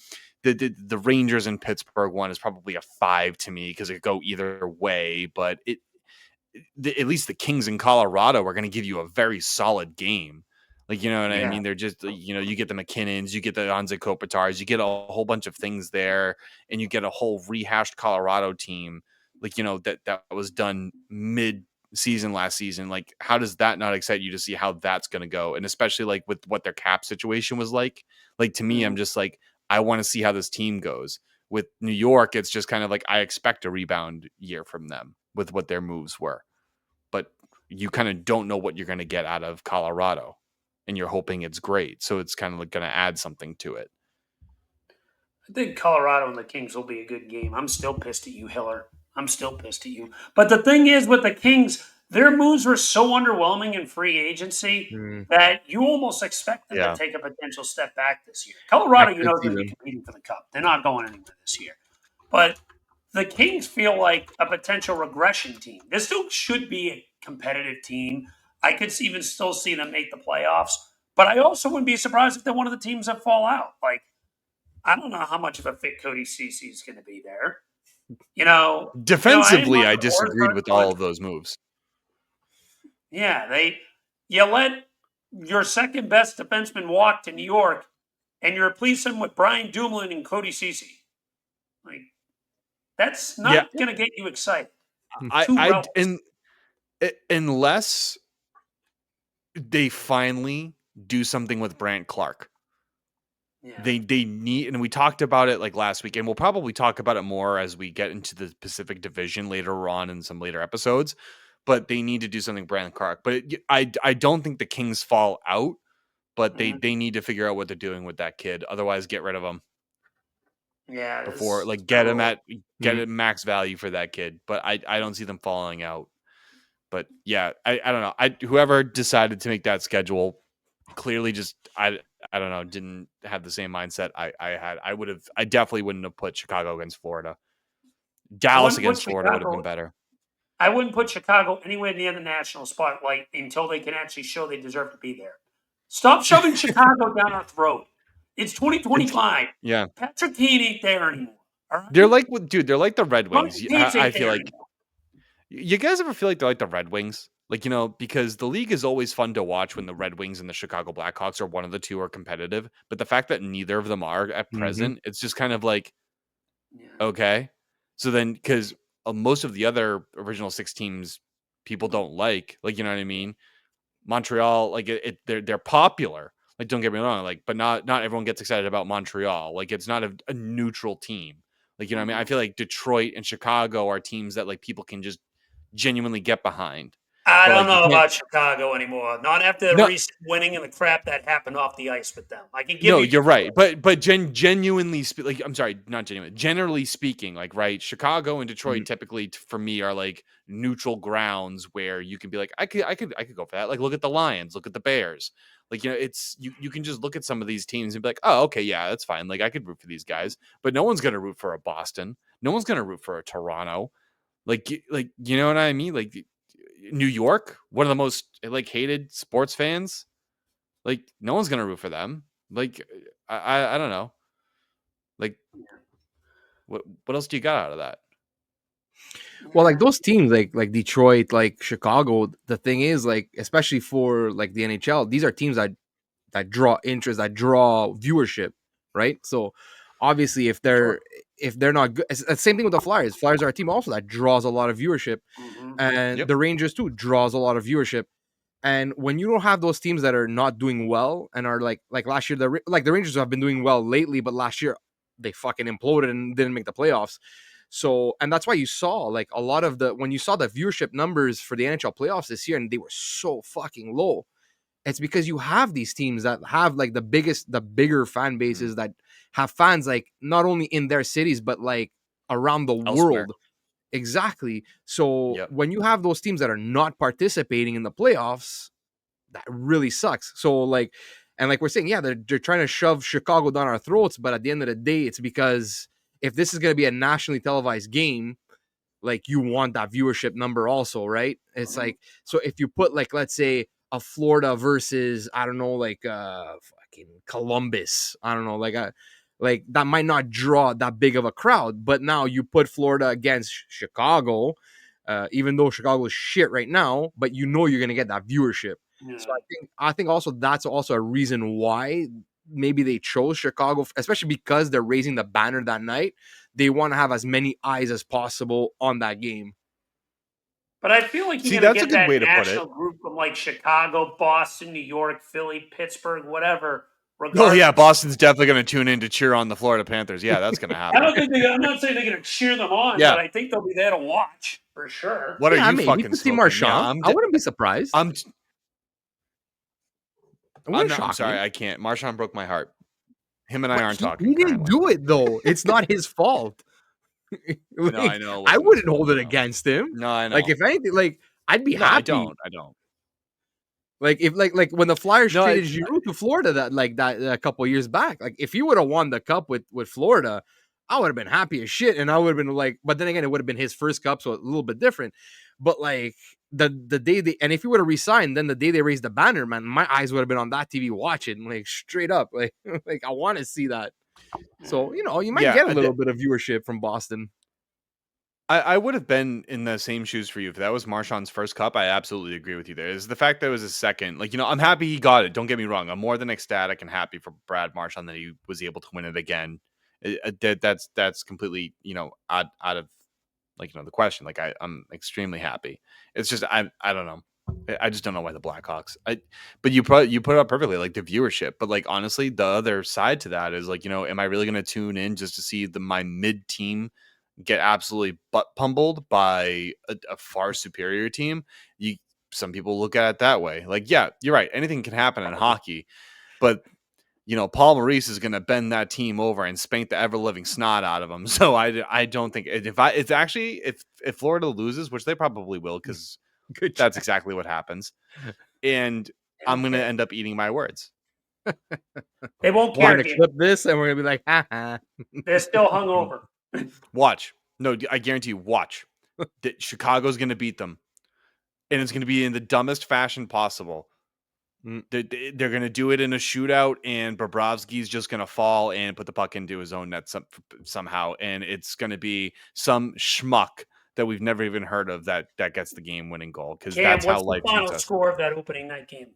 the Rangers in Pittsburgh one is probably a 5 to me because it could go either way, but at least the Kings in Colorado are going to give you a very solid game. Like, you know what I yeah. mean? They're just, you get the McKinnons, you get the Anze Kopitars, you get a whole bunch of things there, and you get a whole rehashed Colorado team. Like, that was done mid-season last season. Like, how does that not excite you to see how that's going to go? And especially like with what their cap situation was like. Like, to me, I'm just like, I want to see how this team goes. With New York, it's just kind of like, I expect a rebound year from them with what their moves were. But you kind of don't know what you're going to get out of Colorado, and you're hoping it's great. So it's kind of like going to add something to it. I think Colorado and the Kings will be a good game. I'm still pissed at you, Hiller. I'm still pissed at you. But the thing is, with the Kings, their moves were so underwhelming in free agency Mm, that you almost expect them to Yeah. take a potential step back this year. I Colorado, could is see going to be them. competing for the cup. They're not going anywhere this year. But the Kings feel like a potential regression team. This still should be a competitive team. I could even still see them make the playoffs. But I also wouldn't be surprised if they're one of the teams that fall out. Like, I don't know how much of a fit Cody Cece is going to be there. I didn't Defensively, want I the disagreed Forsberg with all of contract. those moves. Yeah, you let your second best defenseman walk to New York, and you replace him with Brian Dumoulin and Cody Cece. Like, that's Yeah, not going to get you excited. I, Two I, rebels. and unless they finally do something with Brant Clark, Yeah. they need, and we talked about it like last week, and we'll probably talk about it more as we get into the Pacific Division later on in some later episodes. But they need to do something Brant Clark. But I don't think the Kings fall out. but they need to figure out what they're doing with that kid. Otherwise, get rid of him. Yeah, Before get him at max value for that kid. But I don't see them falling out. But yeah, I don't know. Whoever decided to make that schedule clearly just I don't know, didn't have the same mindset I had. I definitely wouldn't have put Chicago against Florida. Dallas against Florida would have been better. I wouldn't put Chicago anywhere near the national spotlight until they can actually show they deserve to be there. Stop shoving Chicago down our throat. It's 2025. Yeah. Patrick Kane ain't there anymore. All right? They're like, dude, they're like the Red Wings. I feel like anymore. You guys ever feel like they're like the Red Wings? Like, because the league is always fun to watch when the Red Wings and the Chicago Blackhawks or one of the two are competitive. But the fact that neither of them are at present, it's just kind of like, okay. So then, because most of the other original 6 teams people don't like, you know what I mean? Montreal, like they're popular. Like, don't get me wrong, like, but not everyone gets excited about Montreal. Like, it's not a neutral team. Like, you know what I mean? I feel like Detroit and Chicago are teams that like people can just genuinely get behind. I don't know about Chicago anymore. Not after the recent winning and the crap that happened off the ice with them. I can give you. You're right. But genuinely, I'm sorry, not genuine. Generally speaking, like, right, Chicago and Detroit typically for me are like neutral grounds where you can be like, I could go for that. Like, look at the Lions, look at the Bears. Like, it's you can just look at some of these teams and be like, oh, okay, yeah, that's fine. Like, I could root for these guys, but no one's gonna root for a Boston. No one's gonna root for a Toronto. Like you know what I mean? Like, New York, one of the most like hated sports fans. Like, no one's gonna root for them. Like, I don't know. Like, what else do you got out of that? Well, like those teams, like Detroit, like Chicago. The thing is, like, especially for like the NHL, these are teams that draw interest, that draw viewership, right? So obviously, if they're not good, it's the same thing with the Flyers. Flyers are a team also that draws a lot of viewership, and the Rangers too draws a lot of viewership. And when you don't have those teams that are not doing well and are like last year, the Rangers have been doing well lately, but last year they fucking imploded and didn't make the playoffs. So, and that's why you saw like a lot of when you saw the viewership numbers for the NHL playoffs this year, and they were so fucking low. It's because you have these teams that have like the bigger fan bases that have fans like not only in their cities but like around the world. Exactly. So when you have those teams that are not participating in the playoffs, that really sucks. So like, and like we're saying, yeah, they're trying to shove Chicago down our throats, but at the end of the day, it's because if this is going to be a nationally televised game, like you want that viewership number also, right? It's like, so if you put like, let's say a Florida versus, I don't know, like fucking Columbus, I don't know, like that might not draw that big of a crowd, but now you put Florida against Chicago, even though Chicago is shit right now, but you know you're going to get that viewership. Yeah. So I think also that's also a reason why maybe they chose Chicago, especially because they're raising the banner that night. They want to have as many eyes as possible on that game. But I feel like you're going to get that national group from like Chicago, Boston, New York, Philly, Pittsburgh, whatever. Oh yeah, Boston's definitely going to tune in to cheer on the Florida Panthers. Yeah, that's going to happen. I'm not saying they're going to cheer them on, but I think they'll be there to watch for sure. What are you fucking see Marchand? I wouldn't be surprised. I'm sorry, I can't. Marchand broke my heart. Him and I aren't talking. He didn't do it though. It's not his fault. No, I know. I wouldn't hold it against him. No, I know. Like if anything, like I'd be happy. I don't. Like if like when the Flyers traded Giroux to Florida that a couple of years back, like if he would have won the cup with Florida, I would have been happy as shit, and I would have been like, but then again, it would have been his first cup, so a little bit different. But like the day they, and if he would have resigned, then the day they raised the banner, man, my eyes would have been on that TV watching, like straight up, like I want to see that. So you know, you might get a little bit of viewership from Boston. I would have been in the same shoes for you if that was Marchand's first cup. I absolutely agree with you there. Is the fact that it was his second. Like, you know, I'm happy he got it. Don't get me wrong. I'm more than ecstatic and happy for Brad Marchand that he was able to win it again. That's completely, you know, out of like, you know, the question. Like I'm extremely happy. It's just I don't know. I just don't know why the Blackhawks. But you put it up perfectly, like the viewership. But like honestly, the other side to that is like, you know, am I really going to tune in just to see my mid team get absolutely butt pummeled by a far superior team? Some people look at it that way. Like, yeah, you're right. Anything can happen in hockey. but Paul Maurice is going to bend that team over and spank the ever living snot out of them. So I don't think if Florida loses, which they probably will, because that's exactly what happens, and I'm going to end up eating my words. They won't We're care. going to clip this, and we're going to be like, ha ha. They're still hungover. Watch. No, I guarantee you, watch. Chicago's going to beat them. And it's going to be in the dumbest fashion possible. They're going to do it in a shootout, and Bobrovsky's just going to fall and put the puck into his own net somehow. And it's going to be some schmuck that we've never even heard of that gets the game-winning goal, because that's how life treats us. What's the final score of that opening night game?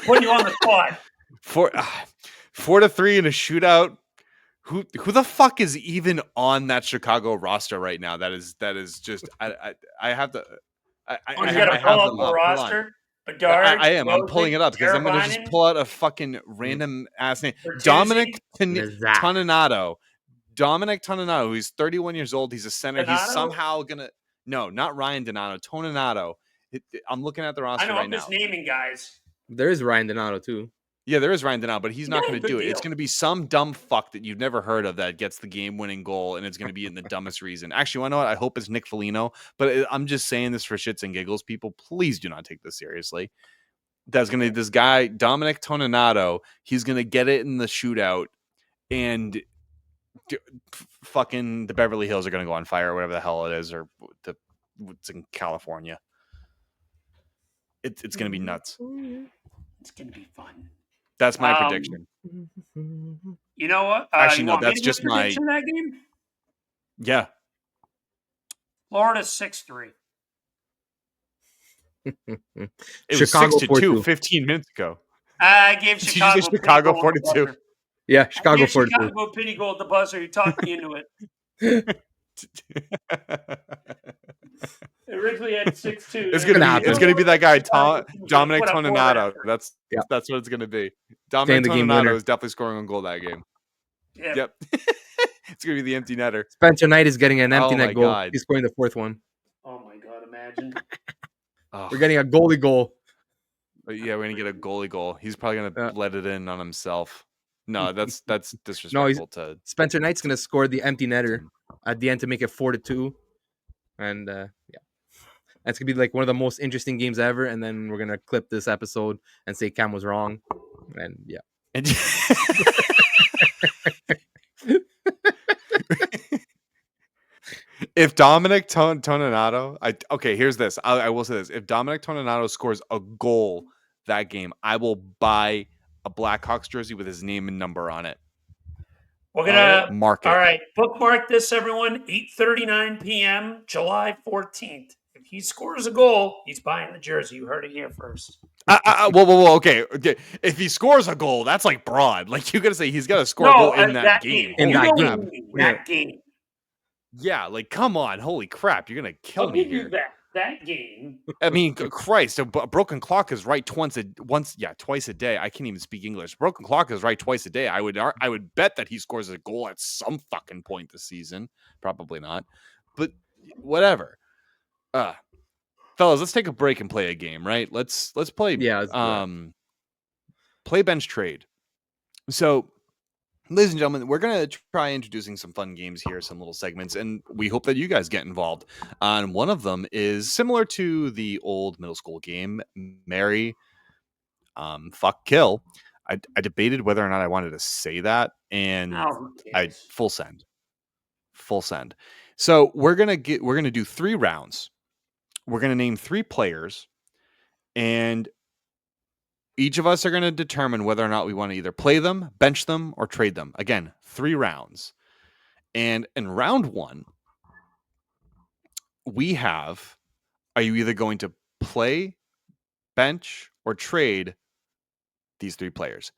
Putting you on the spot. 4-3 in a shootout. Who the fuck is even on that Chicago roster right now? That is just I have to. You got to pull up the roster. Bedard, I am. I'm pulling it up because I'm going to just pull out a fucking random ass name. Dominic Toninato. Dominic Toninato, who's 31 years old. He's a center. Donato? He's somehow going to... No, not Ryan Donato. Toninato. I'm looking at the roster right now. I know I'm just naming guys. There is Ryan Donato, too. Yeah, there is Ryan Donato, but he's not going to do it. It's going to be some dumb fuck that you've never heard of that gets the game-winning goal, and it's going to be in the dumbest reason. Actually, you know what? I hope it's Nick Foligno, but I'm just saying this for shits and giggles. People, please do not take this seriously. This guy, Dominic Toninato, he's going to get it in the shootout, and fucking the Beverly Hills are going to go on fire, or whatever the hell it is, or it's in California. It's going to be nuts. It's going to be fun. That's my prediction. You know what? Actually, no, that's just my prediction that game. Yeah. Florida 6-3. It was 6-2 15 minutes ago. I gave Chicago 42. Yeah, Chicago 42. Chicago pity goal at the buzzer. You talked me into it. Originally had 6-2. It's gonna be that guy, Dominic Toninato. That's what it's gonna be. Dominic Toninato is definitely scoring on goal that game. Yep. It's gonna be the empty netter. Spencer Knight is getting an empty net goal. God. He's scoring the fourth one. Oh my god! Imagine. We're getting a goalie goal. Yeah, we're gonna get a goalie goal. He's probably gonna let it in on himself. No, that's disrespectful. No, Spencer Knight's gonna score the empty netter at the end to make it 4-2, and that's gonna be like one of the most interesting games ever. And then we're gonna clip this episode and say Cam was wrong, and yeah. If Dominic Toninato, here's this. I will say this: if Dominic Toninato scores a goal that game, I will buy a Blackhawks jersey with his name and number on it. We're gonna mark it. All right, bookmark this, everyone. 8:39 p.m., July 14th. If he scores a goal, he's buying the jersey. You heard it here first. Whoa, okay. If he scores a goal, that's like broad. Like you gotta say he's got to score a goal in that game. That game. Yeah, like come on, holy crap, you're gonna kill me here. That game. I mean, Christ, a broken clock is right twice a day. I can't even speak English. Broken clock is right twice a day. I would bet that he scores a goal at some fucking point this season. Probably not, but whatever. Fellas, let's take a break and play a game, right? Let's play. Play bench trade. So, ladies and gentlemen, we're going to try introducing some fun games here, some little segments, and we hope that you guys get involved. And one of them is similar to the old middle school game, Marry, Fuck, Kill. I debated whether or not I wanted to say that, and I full send. So we're gonna do 3 rounds. We're gonna name 3 players, and each of us are going to determine whether or not we want to either play them, bench them, or trade them. Again, 3 rounds. And in round 1, we have, are you either going to play, bench, or trade these 3 players?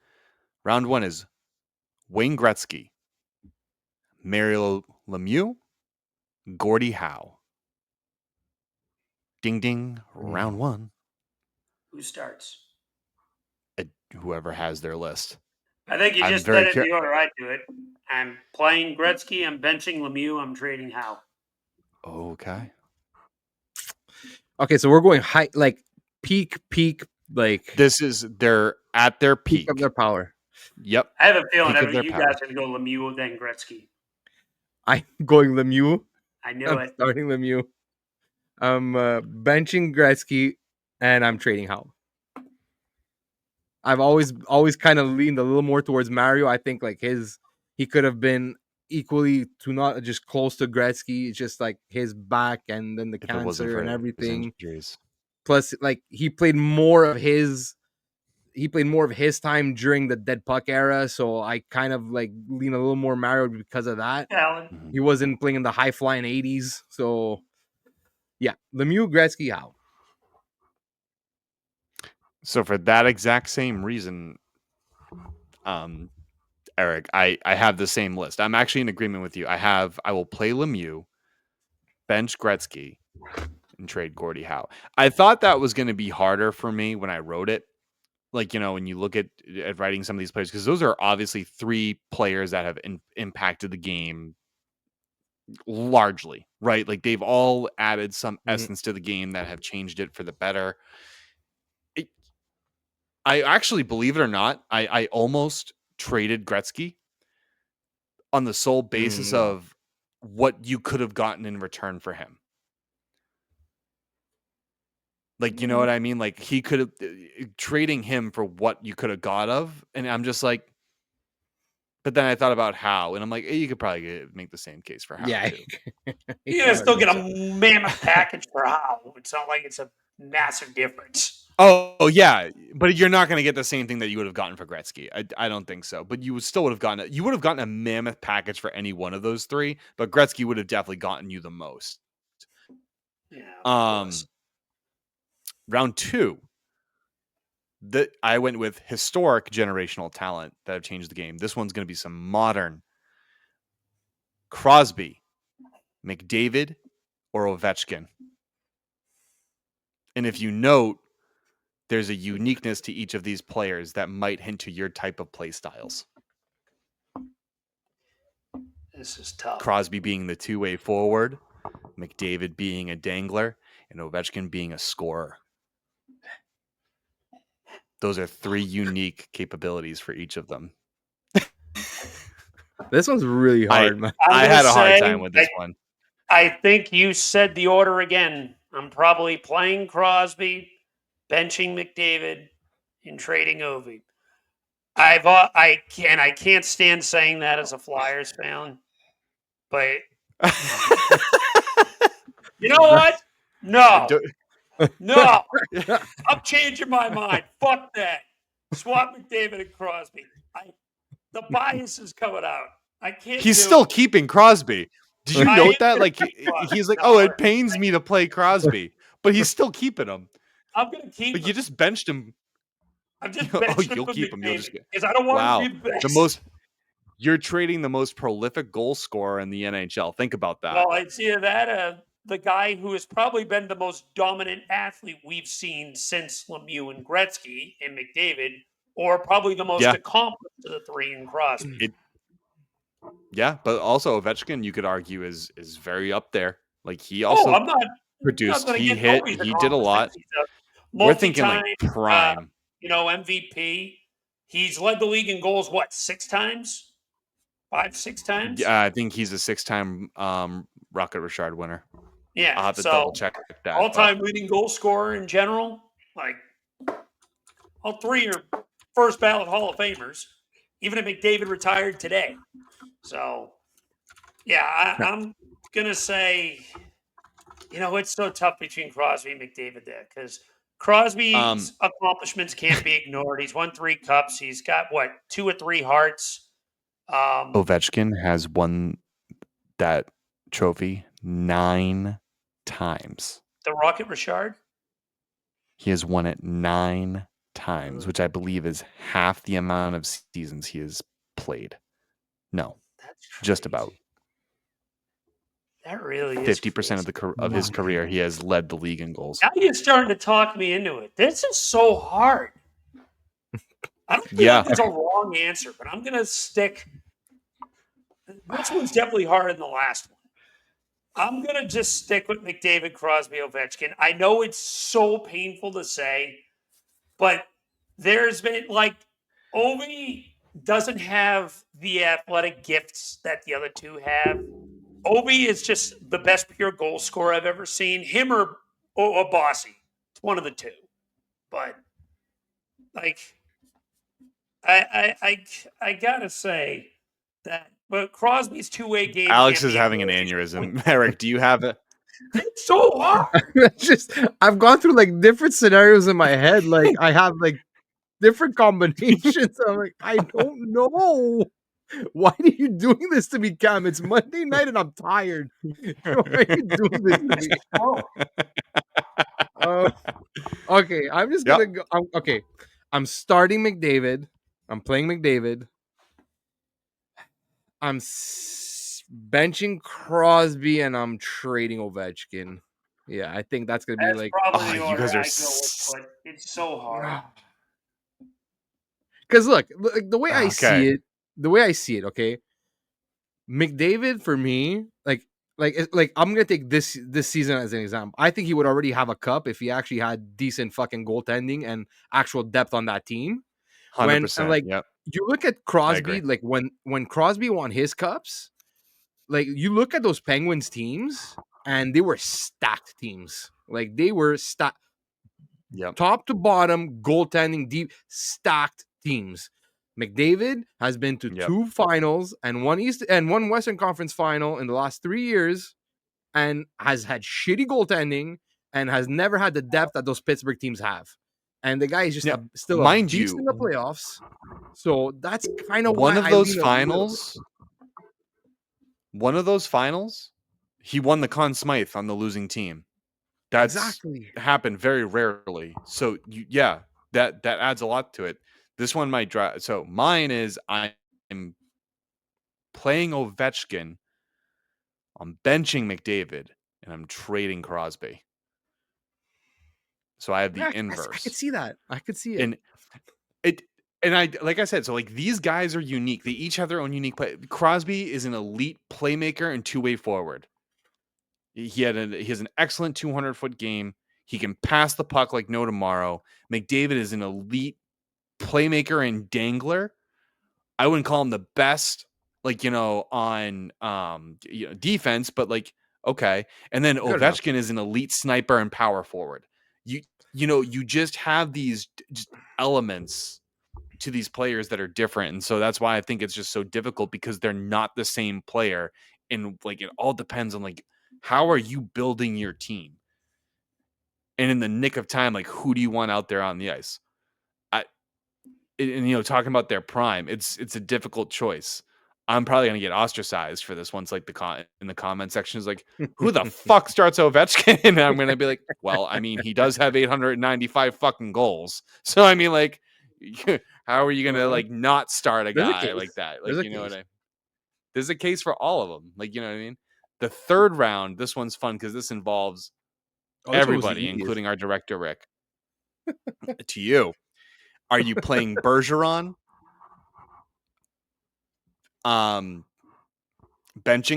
Round 1 is Wayne Gretzky, Mario Lemieux, Gordie Howe. Ding, ding. Round 1. Who starts? Whoever has their list. I think you just said it in the order I do it. I'm playing Gretzky. I'm benching Lemieux. I'm trading Howe. Okay. Okay, so we're going peak Like they're at their peak of peak. their power. Yep. I have a feeling Peak of their you power. guys are going to go Lemieux then Gretzky. I'm going Lemieux. I knew I'm it. starting Lemieux. I'm benching Gretzky, and I'm trading Howe. I've always kind of leaned a little more towards Mario. I think like he could have been equally to not just close to Gretzky. It's just like his back and then the If it wasn't cancer for and his everything. injuries. Plus, like he played more of his time during the dead puck era. So I kind of like lean a little more Mario because of that. Alan. Mhm. He wasn't playing in the high flying 80s. So yeah, Lemieux, Gretzky, Howe. So for that exact same reason, Eric, I have the same list. I'm actually in agreement with you. I will play Lemieux, bench Gretzky, and trade Gordie Howe. I thought that was going to be harder for me when I wrote it. Like, when you look at writing some of these players, because those are obviously three players that have impacted the game largely, right? Like they've all added some essence to the game that have changed it for the better. I actually, believe it or not, I almost traded Gretzky on the sole basis of what you could have gotten in return for him. Like, you know what I mean? Like he could have trading him for what you could have got of. And I'm just like, but then I thought about Howe and I'm like, you could probably make the same case for Howe too. You're going to still get a mammoth package for Howe. It's not like it's a massive difference. Oh yeah, but you're not going to get the same thing that you would have gotten for Gretzky. I don't think so. But you still would have gotten a mammoth package for any one of those three. But Gretzky would have definitely gotten you the most. Yeah. Round 2, I went with historic generational talent that have changed the game. This one's going to be some modern Crosby, McDavid, or Ovechkin. And if you note, there's a uniqueness to each of these players that might hint to your type of play styles. This is tough. Crosby being the two-way forward, McDavid being a dangler, and Ovechkin being a scorer. Those are 3 unique capabilities for each of them. This one's really hard, man. I had a hard time with this one. I think you said the order again. I'm probably playing Crosby, benching McDavid, and trading Ovi. I can't stand saying that as a Flyers fan, but you know what? No, I'm changing my mind. Fuck that. Swap McDavid and Crosby. The bias is coming out. I can't. He's still keeping Crosby. Did you note that? Like he's like, oh, it pains me to play Crosby, but he's still keeping him. I'm gonna keep. Like you just benched him. I'm just benching you'll keep him. You'll just because I don't want to be the best. You're trading the most prolific goal scorer in the NHL. Think about that. Well, it's either that the guy who has probably been the most dominant athlete we've seen since Lemieux and Gretzky and McDavid, or probably the most accomplished of the 3 in Crosby. But also Ovechkin, you could argue, is very up there. Like he also produced. He hit. He did a lot. We're thinking like prime. MVP. He's led the league in goals. What, 6 times? 6 times? Yeah, I think he's a 6-time Rocket Richard winner. Yeah, I'll have to double check that. All-time leading goal scorer in general. Like all 3 are first ballot Hall of Famers. Even if McDavid retired today. So, yeah, I'm gonna say, it's so tough between Crosby and McDavid there because Crosby's accomplishments can't be ignored. He's won 3 cups. He's got 2 or 3 Hearts. Ovechkin has won that trophy 9 times. The Rocket Richard? He has won it 9 times, which I believe is half the amount of seasons he has played. No, just about. That really is 50% of his career, he has led the league in goals. Now you're starting to talk me into it. This is so hard. I don't feel like it's a wrong answer, but I'm going to stick. This one's definitely harder than the last one. I'm going to just stick with McDavid, Crosby, Ovechkin. I know it's so painful to say, But there's been Ovi doesn't have the athletic gifts that the other two have. Ovi is just the best pure goal scorer I've ever seen. Him or Bossy. It's one of the two. But I gotta say that, but Crosby's two-way game. Alex is having an aneurysm. Eric, do you have it? It's so hard. I've gone through different scenarios in my head. I have different combinations. I'm like, I don't know. Why are you doing this to me, Cam? It's Monday night and I'm tired. Why are you doing this to me? Okay, I'm just gonna go. Okay, I'm starting McDavid. I'm playing McDavid. I'm benching Crosby and I'm trading Ovechkin. Yeah, I think that's gonna be That's probably the you order guys are I go with, but it's so hard. Because look, the way I see it, okay. McDavid for me, I'm gonna take this season as an example. I think he would already have a cup if he actually had decent fucking goaltending and actual depth on that team. 100%. Yep. You look at Crosby, when Crosby won his cups, you look at those Penguins teams and they were stacked teams. They were stacked, top to bottom, goaltending, deep, stacked teams. McDavid has been to 2 finals and one East and 1 Western Conference final in the last 3 years, and has had shitty goaltending and has never had the depth that those Pittsburgh teams have. And the guy is just still a beast in the playoffs. So that's kind of one of those finals. One of those finals, he won the Conn Smythe on the losing team. That's happened very rarely. So that adds a lot to it. This one might drive. So mine is I'm playing Ovechkin. I'm benching McDavid, and I'm trading Crosby. So I have the inverse. I could see that. I could see it. And I, like I said, so these guys are unique. They each have their own unique play. Crosby is an elite playmaker and two-way forward. He has an excellent 200-foot game. He can pass the puck like no tomorrow. McDavid is an elite playmaker and dangler. I wouldn't call him the best, on defense, but okay. And then Ovechkin is an elite sniper and power forward. You just have these elements to these players that are different, and so that's why I think it's just so difficult, because they're not the same player, and it all depends on how are you building your team, and in the nick of time, who do you want out there on the ice? Talking about their prime, it's a difficult choice. I'm probably gonna get ostracized for this once, in the comment section is who the fuck starts Ovechkin? And I'm gonna be like, well, I mean, he does have 895 fucking goals, so I mean, how are you gonna not start a guy like that? There's a case for all of them. You know what I mean? The third round, this one's fun because this involves everybody, including our director Rick. To you, are you playing Bergeron? Benching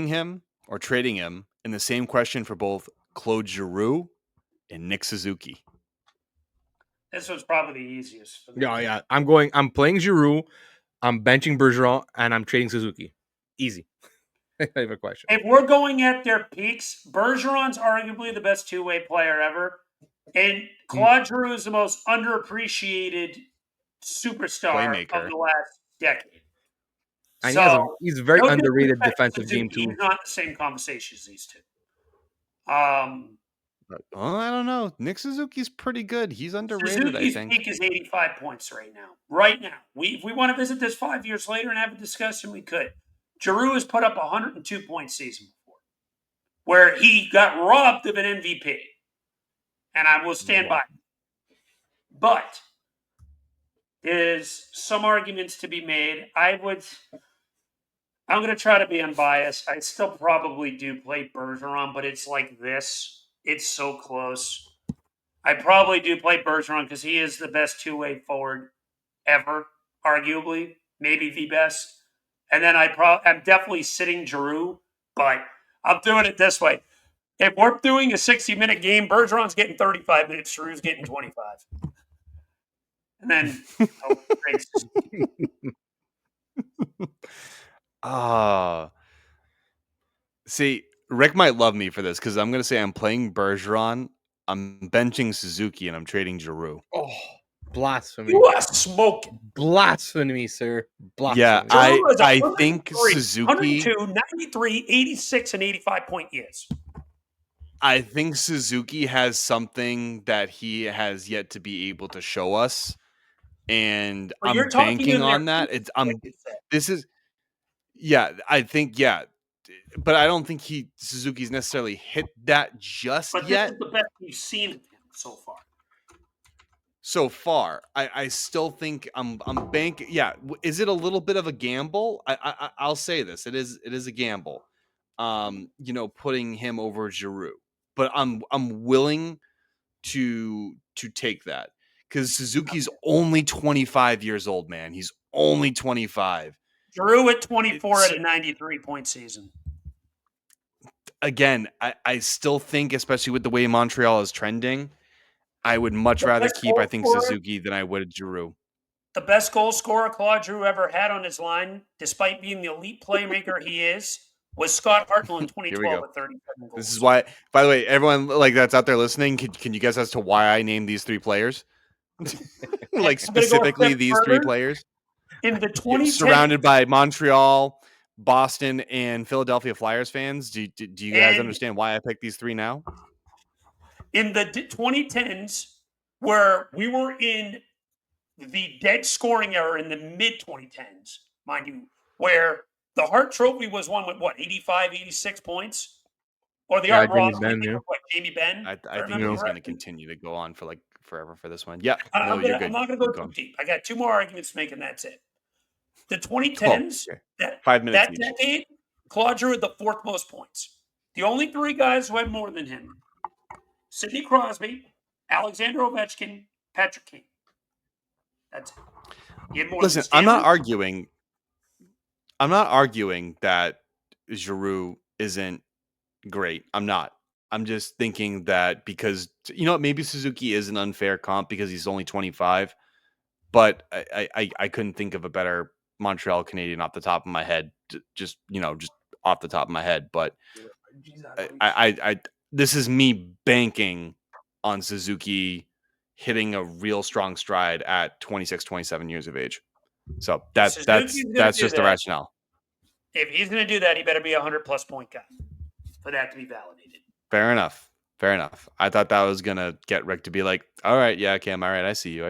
him or trading him? And the same question for both Claude Giroux and Nick Suzuki. This was probably the easiest for me. Yeah. I'm playing Giroux, I'm benching Bergeron, and I'm trading Suzuki. Easy. I have a question. If we're going at their peaks, Bergeron's arguably the best two-way player ever. And Claude Giroux is the most underappreciated superstar of the last decade. And he's very underrated defensive game too. He's not in the same conversation as these two. I don't know. Nick Suzuki's pretty good. He's underrated, Suzuki's I think. peak is 85 points right now. Right now. If we want to visit this 5 years later and have a discussion, we could. Giroux has put up a 102-point season before, where he got robbed of an MVP. And I will stand by. But there's some arguments to be made. I'm going to try to be unbiased. I still probably do play Bergeron, but it's like this. It's so close. I probably do play Bergeron because he is the best two-way forward ever, arguably, maybe the best. And then I'm definitely sitting Giroux, but I'm doing it this way. If we're doing a 60-minute game, Bergeron's getting 35 minutes, Giroux's getting 25. And then trade Suzuki. See, Rick might love me for this because I'm going to say I'm playing Bergeron, I'm benching Suzuki, and I'm trading Giroux. Oh, blasphemy! You are smoking. Blasphemy, sir. Yeah, Blasphemy. Giroux was I think 103, Suzuki. 102, 93, 86, and 85 point years. I think Suzuki has something that he has yet to be able to show us, and But you're I'm talking banking in their on that. like you said. This is I think but I don't think Suzuki's necessarily hit that just But this yet. is the best we've seen of him so far. So far, I still think I'm banking. Yeah, is it a little bit of a gamble? I'll say this: it is a gamble. Putting him over Giroux, but I'm willing to take that because Suzuki's only 25 years old, man. He's only 25. Giroux at 24 It's, at a 93 point season. again, I still think, especially with the way Montreal is trending, I would much The rather best keep, goal scorer- Suzuki than I would Giroux. The best goal scorer Claude Giroux ever had on his line, despite being the elite playmaker he is, was Scott Hartnell in Here we 2012 go. with 37 goals. This is why, by the way, everyone that's out there listening, can you guess as to why I named these three players? Specifically these three players? In the 2010s, surrounded by Montreal, Boston, and Philadelphia Flyers fans. Do you guys understand why I picked these three now? In the 2010s, where we were in the dead scoring era in the mid 2010s, mind you, where the Hart Trophy was won with 85, 86 points? Or the Art Ross, Jamey Benn? I think he's going to continue to go on for forever for this one. Yeah, I'm you're good. not going to go too deep. I got two more arguments to make, and that's it. The 2010s, okay. 5 minutes each. decade, Claude Giroux had the fourth most points. The only three guys who had more than him: Sidney Crosby, Alexander Ovechkin, Patrick Kane. That's it. He had more Listen, I'm not arguing that Giroux isn't great. I'm not. I'm just thinking that because maybe Suzuki is an unfair comp because he's only 25, but I couldn't think of a better Montreal Canadian off the top of my head. Just off the top of my head. But I this is me banking on Suzuki hitting a real strong stride at 26, 27 years of age. So that's just the rationale. If he's going to do that, he better be a 100-plus point guy for that to be validated. Fair enough. I thought that was going to get Rick to be like, all right, yeah, Cam, all right, I see you.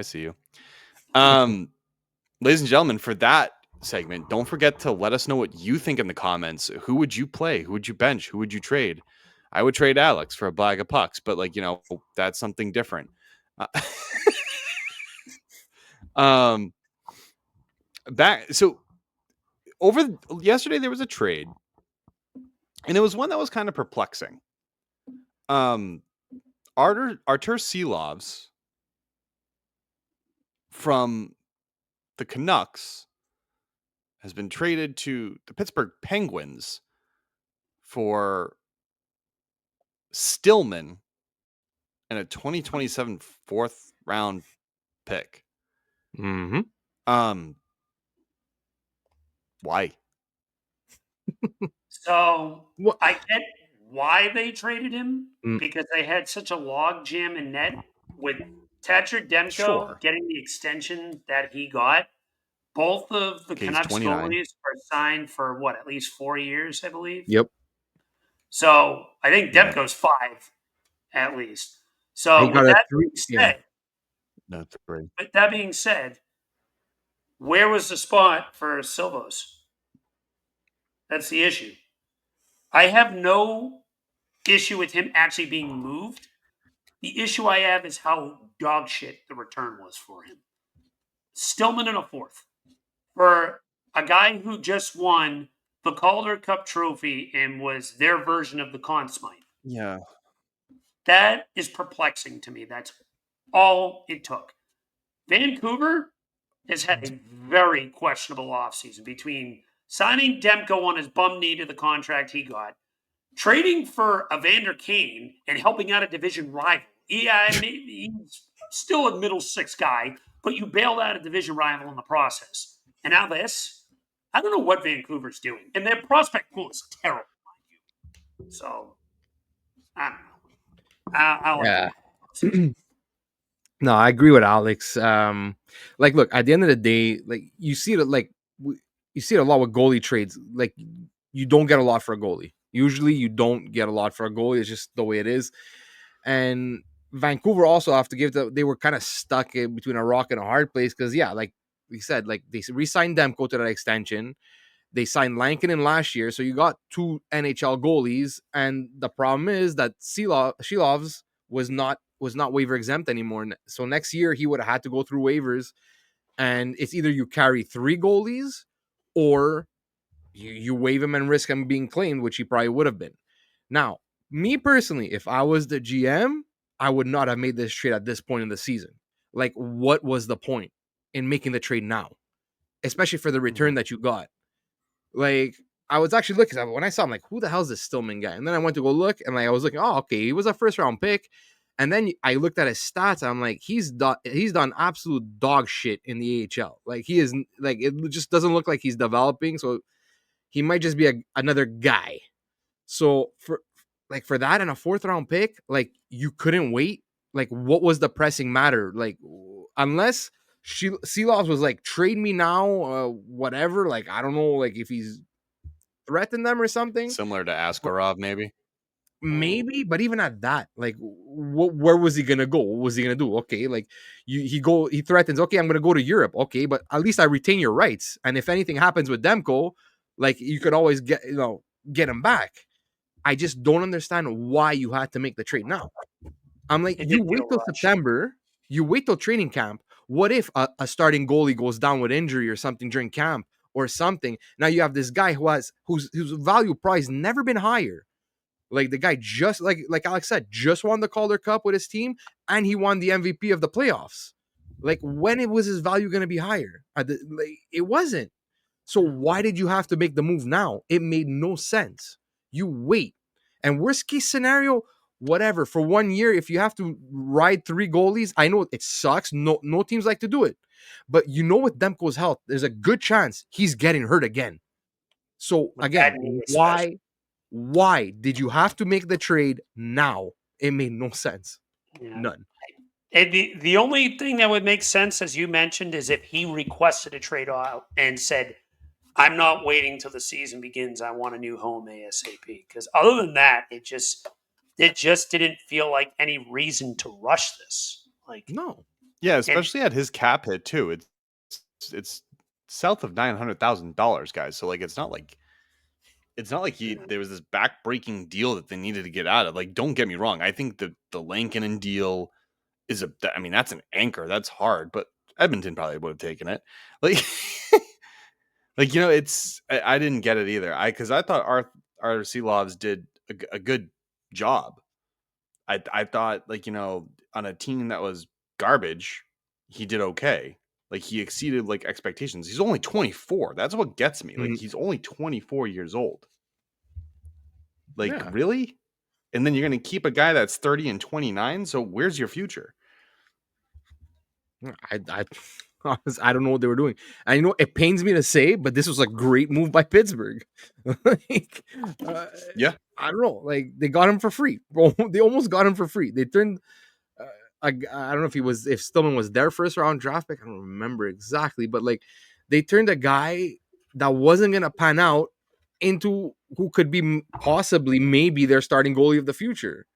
Ladies and gentlemen, for that segment, don't forget to let us know what you think in the comments. Who would you play? Who would you bench? Who would you trade? I would trade Alex for a bag of pucks, but that's something different. Yesterday there was a trade, and it was one that was kind of perplexing. Artur Silovs from the Canucks has been traded to the Pittsburgh Penguins for Stillman and a 2027 fourth round pick. Mm-hmm. Why? So I get why they traded him because they had such a log jam in net with Thatcher Demko getting the extension that he got. Both of the Canucks goalies are signed for at least 4 years, I believe. Yep. So I think Demko's 5 at least. So with that being said, where was the spot for Silvos? That's the issue. I have no issue with him actually being moved. The issue I have is how dog shit the return was for him. Stillman in a fourth. For a guy who just won the Calder Cup trophy and was their version of the Conn Smythe. Yeah. That is perplexing to me. That's all it took. Vancouver has had a very questionable offseason between signing Demko on his bum knee to the contract he got, trading for Evander Kane and helping out a division rival. Yeah, he's still a middle six guy, but you bailed out a division rival in the process. And now this, I don't know what Vancouver's doing. And their prospect pool is terrible, mind you. So, I don't know. I like Yeah. No, I agree with Alex. Like, look, at the end of the day, like you see it, you see it a lot with goalie trades. Like, you don't get a lot for a goalie. Usually, you don't get a lot for a goalie. It's just the way it is. And Vancouver also have to they were kind of stuck in between a rock and a hard place because, yeah, like we said, like they re-signed Demko to that extension. They signed Lankinen last year, so you got 2 NHL goalies, and the problem is that Shilov's was not waiver exempt anymore. So next year he would have had to go through waivers, and it's either you carry 3 goalies or you waive him and risk him being claimed, which he probably would have been. Now, me personally, if I was the GM, I would not have made this trade at this point in the season. Like, what was the point in making the trade now, especially for the return that you got? Like, I was actually looking when I saw him, like, who the hell is this Stillman guy? And then I went to go look, and like I was looking, oh, okay, he was a first round pick. And then I looked at his stats. And I'm like, he's done absolute dog shit in the AHL. Like, he is like, it just doesn't look like he's developing. So he might just be another guy. So for that and a 4th round pick, like, you couldn't wait. Like, what was the pressing matter? Like, unless Seelovs was like, trade me now, whatever. Like, I don't know, like if he's threatened them or something. Similar to Askarov, maybe. Maybe, but even at that, like, where was he gonna go? What was he gonna do? Okay, like he threatens. Okay, I'm gonna go to Europe. Okay, but at least I retain your rights. And if anything happens with Demko, like, you could always get him back. I just don't understand why you had to make the trade now. I'm like, you wait till September, you wait till training camp. What if a starting goalie goes down with injury or something during camp or something? Now you have this guy whose value price never been higher. Like, the guy just like Alex said, just won the Calder Cup with his team, and he won the MVP of the playoffs. Like, when was his value going to be higher? It wasn't. So why did you have to make the move now? It made no sense. You wait. And worst case scenario, whatever, for 1 year, if you have to ride 3 goalies, I know it sucks. No teams like to do it. But with Demko's health, there's a good chance he's getting hurt again. So again, why did you have to make the trade now? It made no sense. Yeah. None. And the only thing that would make sense, as you mentioned, is if he requested a trade out and said, I'm not waiting till the season begins. I want a new home ASAP. Because other than that, it just didn't feel like any reason to rush this. Like, no. Yeah, especially at his cap hit too. It's south of $900,000, guys. So, like, it's not like there was this back-breaking deal that they needed to get out of. Like, don't get me wrong. I think the Lankinen deal is that's an anchor. That's hard, but Edmonton probably would have taken it. Like, I didn't get it either. Because I thought our Seelovs did a good job. I thought, on a team that was garbage, he did okay. Like, he exceeded expectations. He's only 24. That's what gets me. Like, he's only 24 years old. Really? And then you're going to keep a guy that's 30 and 29. So where's your future? I don't know what they were doing. I know it pains me to say, but this was a great move by Pittsburgh. Yeah. I don't know. Like, they got him for free. They almost got him for free. They turned. I don't know if Stillman was their 1st round draft pick. I don't remember exactly, but they turned a guy that wasn't gonna pan out into who could be possibly maybe their starting goalie of the future.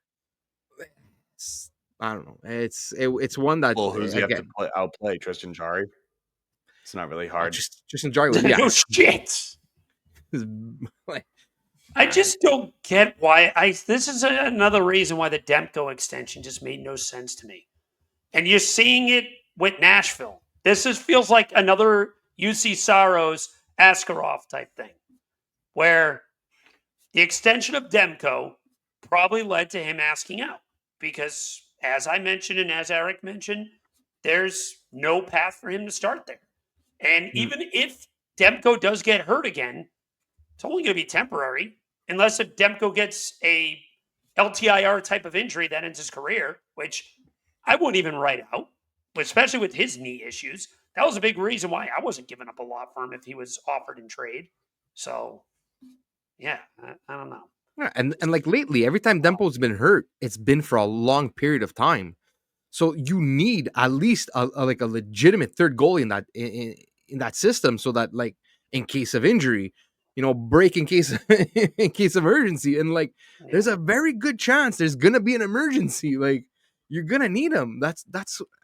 I don't know. It's one that. Well, who's he have to outplay? Tristan Jarry. It's not really hard. Tristan Jarry was no shit. I just don't get why. This is another reason why the Demko extension just made no sense to me. And you're seeing it with Nashville. This feels like another UC Saros Askarov type thing, where the extension of Demko probably led to him asking out because, as I mentioned and as Eric mentioned, there's no path for him to start there. And even if Demko does get hurt again, it's only going to be temporary, unless if Demko gets a LTIR type of injury that ends his career, which I won't even write out. especially with his knee issues. That was a big reason why I wasn't giving up a lot for him if he was offered in trade. So, yeah, I don't know. Yeah, and like lately, every time Dempo's been hurt, it's been for a long period of time. So you need at least like a legitimate third goalie in that system, so that like in case of injury, break in case in case of emergency, and like there's Yeah. a very good chance there's gonna be an emergency. Like you're gonna need him. That's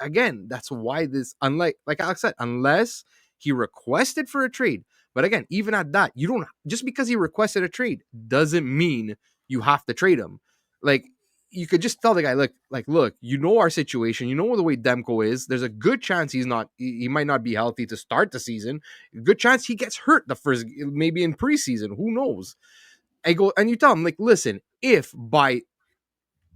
again, that's why this, unlike like Alex said, unless he requested for a trade. But again, even at that, you don't, just because he requested a trade doesn't mean you have to trade him. Like you could just tell the guy, look, our situation, the way Demko is. There's a good chance he might not be healthy to start the season. Good chance he gets hurt the first, maybe in preseason. Who knows? And you tell him, like, listen, if by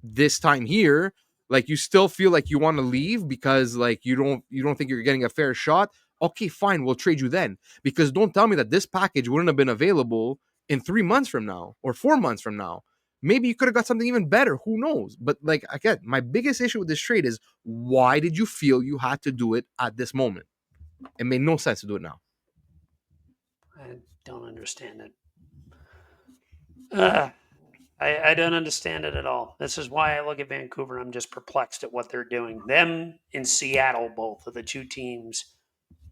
this time here, like you still feel like you want to leave because like you don't think you're getting a fair shot, okay, fine, we'll trade you then. Because don't tell me that this package wouldn't have been available in 3 months from now or 4 months from now. Maybe you could have got something even better. Who knows? But like again, my biggest issue with this trade is, why did you feel you had to do it at this moment? It made no sense to do it now. I don't understand it. I don't understand it at all. This is why I look at Vancouver. I'm just perplexed at what they're doing. Them and Seattle, both are the two teams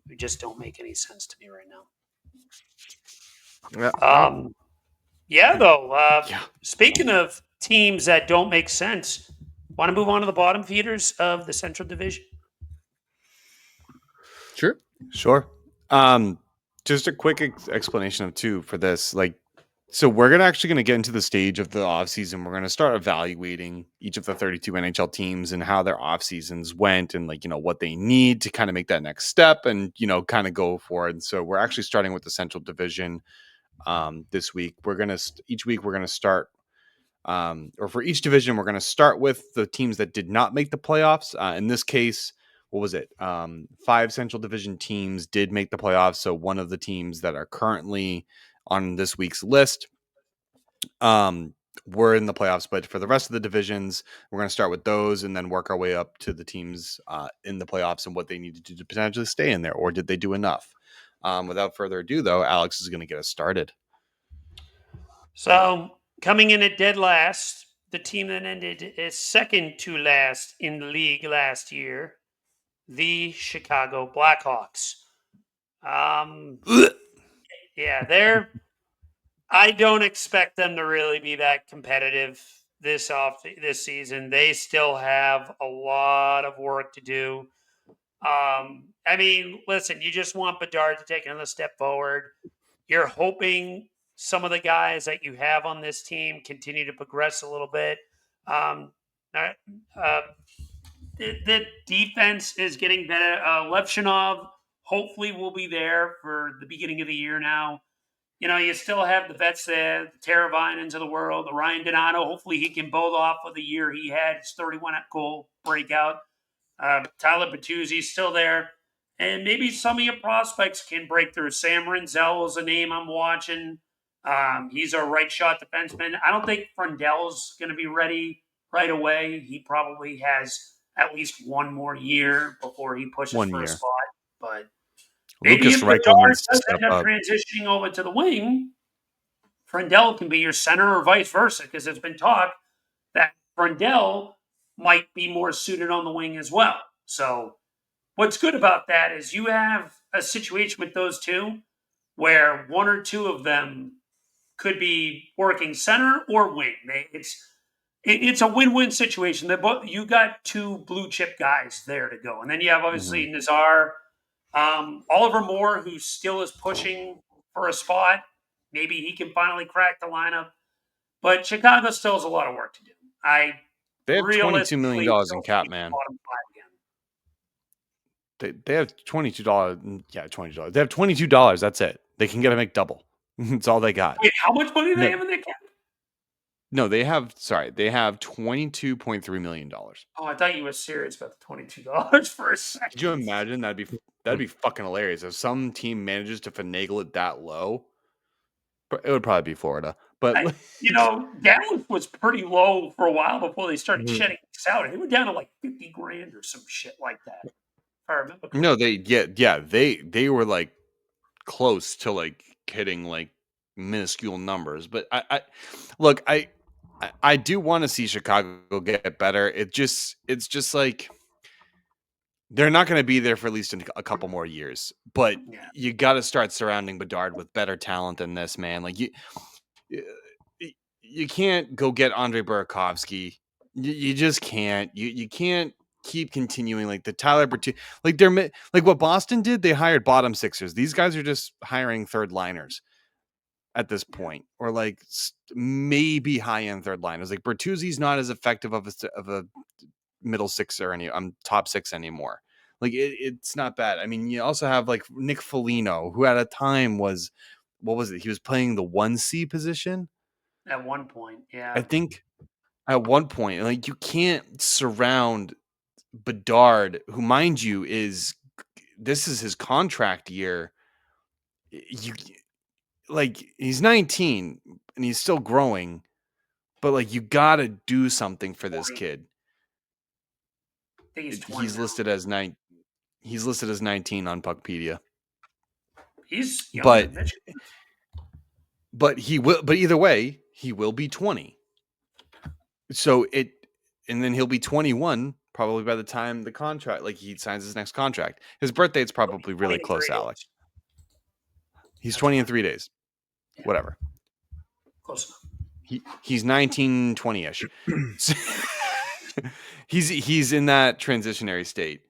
who just don't make any sense to me right now. Yeah. Speaking of teams that don't make sense, want to move on to the bottom feeders of the Central Division? Sure. Just a quick explanation of two for this. Like, so we're actually going to get into the stage of the offseason. We're going to start evaluating each of the 32 NHL teams and how their off seasons went, and like, what they need to kind of make that next step and, kind of go for it. And so we're actually starting with the Central Division this week. Each week we're going to start, or for each division, we're going to start with the teams that did not make the playoffs. In this case, what was it? 5 Central Division teams did make the playoffs. So one of the teams that are currently on this week's list we're in the playoffs. But for the rest of the divisions, we're going to start with those and then work our way up to the teams in the playoffs and what they needed to do to potentially stay in there, or did they do enough? Without further ado, though, Alex is going to get us started. So coming in at dead last, the team that ended as second to last in the league last year, the Chicago Blackhawks. Yeah, I don't expect them to really be that competitive this season. They still have a lot of work to do. I mean, listen, you just want Bedard to take another step forward. You're hoping some of the guys that you have on this team continue to progress a little bit. The defense is getting better. Levchinov hopefully will be there for the beginning of the year now. You still have the vets there, the Teravainens of the world, the Ryan Donato. Hopefully he can build off of the year he had, his 31 goal breakout. Tyler Bertuzzi's still there. And maybe some of your prospects can break through. Sam Renzel is a name I'm watching. He's a right shot defenseman. I don't think Frendell's going to be ready right away. He probably has at least one more year before he pushes for a spot. But maybe Lucas if Reichel Bedard needs to does step end up up. transitioning over to the wing, Frendell can be your center or vice versa, because there's been talk that Frendell might be more suited on the wing as well. So what's good about that is you have a situation with those two where one or two of them could be working center or wing. It's a win-win situation. You got two blue chip guys there to go, and then you have obviously Nazar, Oliver Moore, who still is pushing for a spot. Maybe he can finally crack the lineup, but Chicago still has a lot of work to do. They have $22 million in cap, man. They have $22. Yeah, $22. They have $22. That's it. They can get a McDouble. That's all they got. Wait, how much money do they have in their cap? No, they have $22.3 million. Oh, I thought you were serious about the $22 for a second. Could you imagine? That'd be fucking hilarious if some team manages to finagle it that low. It would probably be Florida, but Dallas was pretty low for a while before they started shedding this out. They were down to like $50,000 or some shit like that. I remember. No, they were like close to like hitting like minuscule numbers. But look, I do want to see Chicago get better. It's just like they're not going to be there for at least a couple more years. But Yeah. you got to start surrounding Bedard with better talent than this, man. Like you can't go get Andre Burakovsky. You just can't. You can't keep continuing like the Tyler Bertuzzi. Like like what Boston did. They hired bottom sixers. These guys are just hiring third liners at this point, or like maybe high end third liners. Like Bertuzzi's not as effective of a middle sixer top six anymore. Like it's not bad. I mean, you also have like Nick Foligno, who at a time was what was it? He was playing the 1C position At one point, yeah. I think at one point. Like you can't surround Bedard, who, mind you, this is his contract year. You like he's 19 and he's still growing, but like you gotta do something for this 20. kid. I think he's 20 He's now. listed as He's listed as 19 on Puckpedia. He's younger than Mitch. But he will. But either way, he will be 20. So and then he'll be 21 probably by the time the contract, like he signs his next contract. His birthday's probably really close, Alex. He's 20 in 3 days. Yeah. Whatever. Close enough. He's 19, 20-ish. he's in that transitionary state.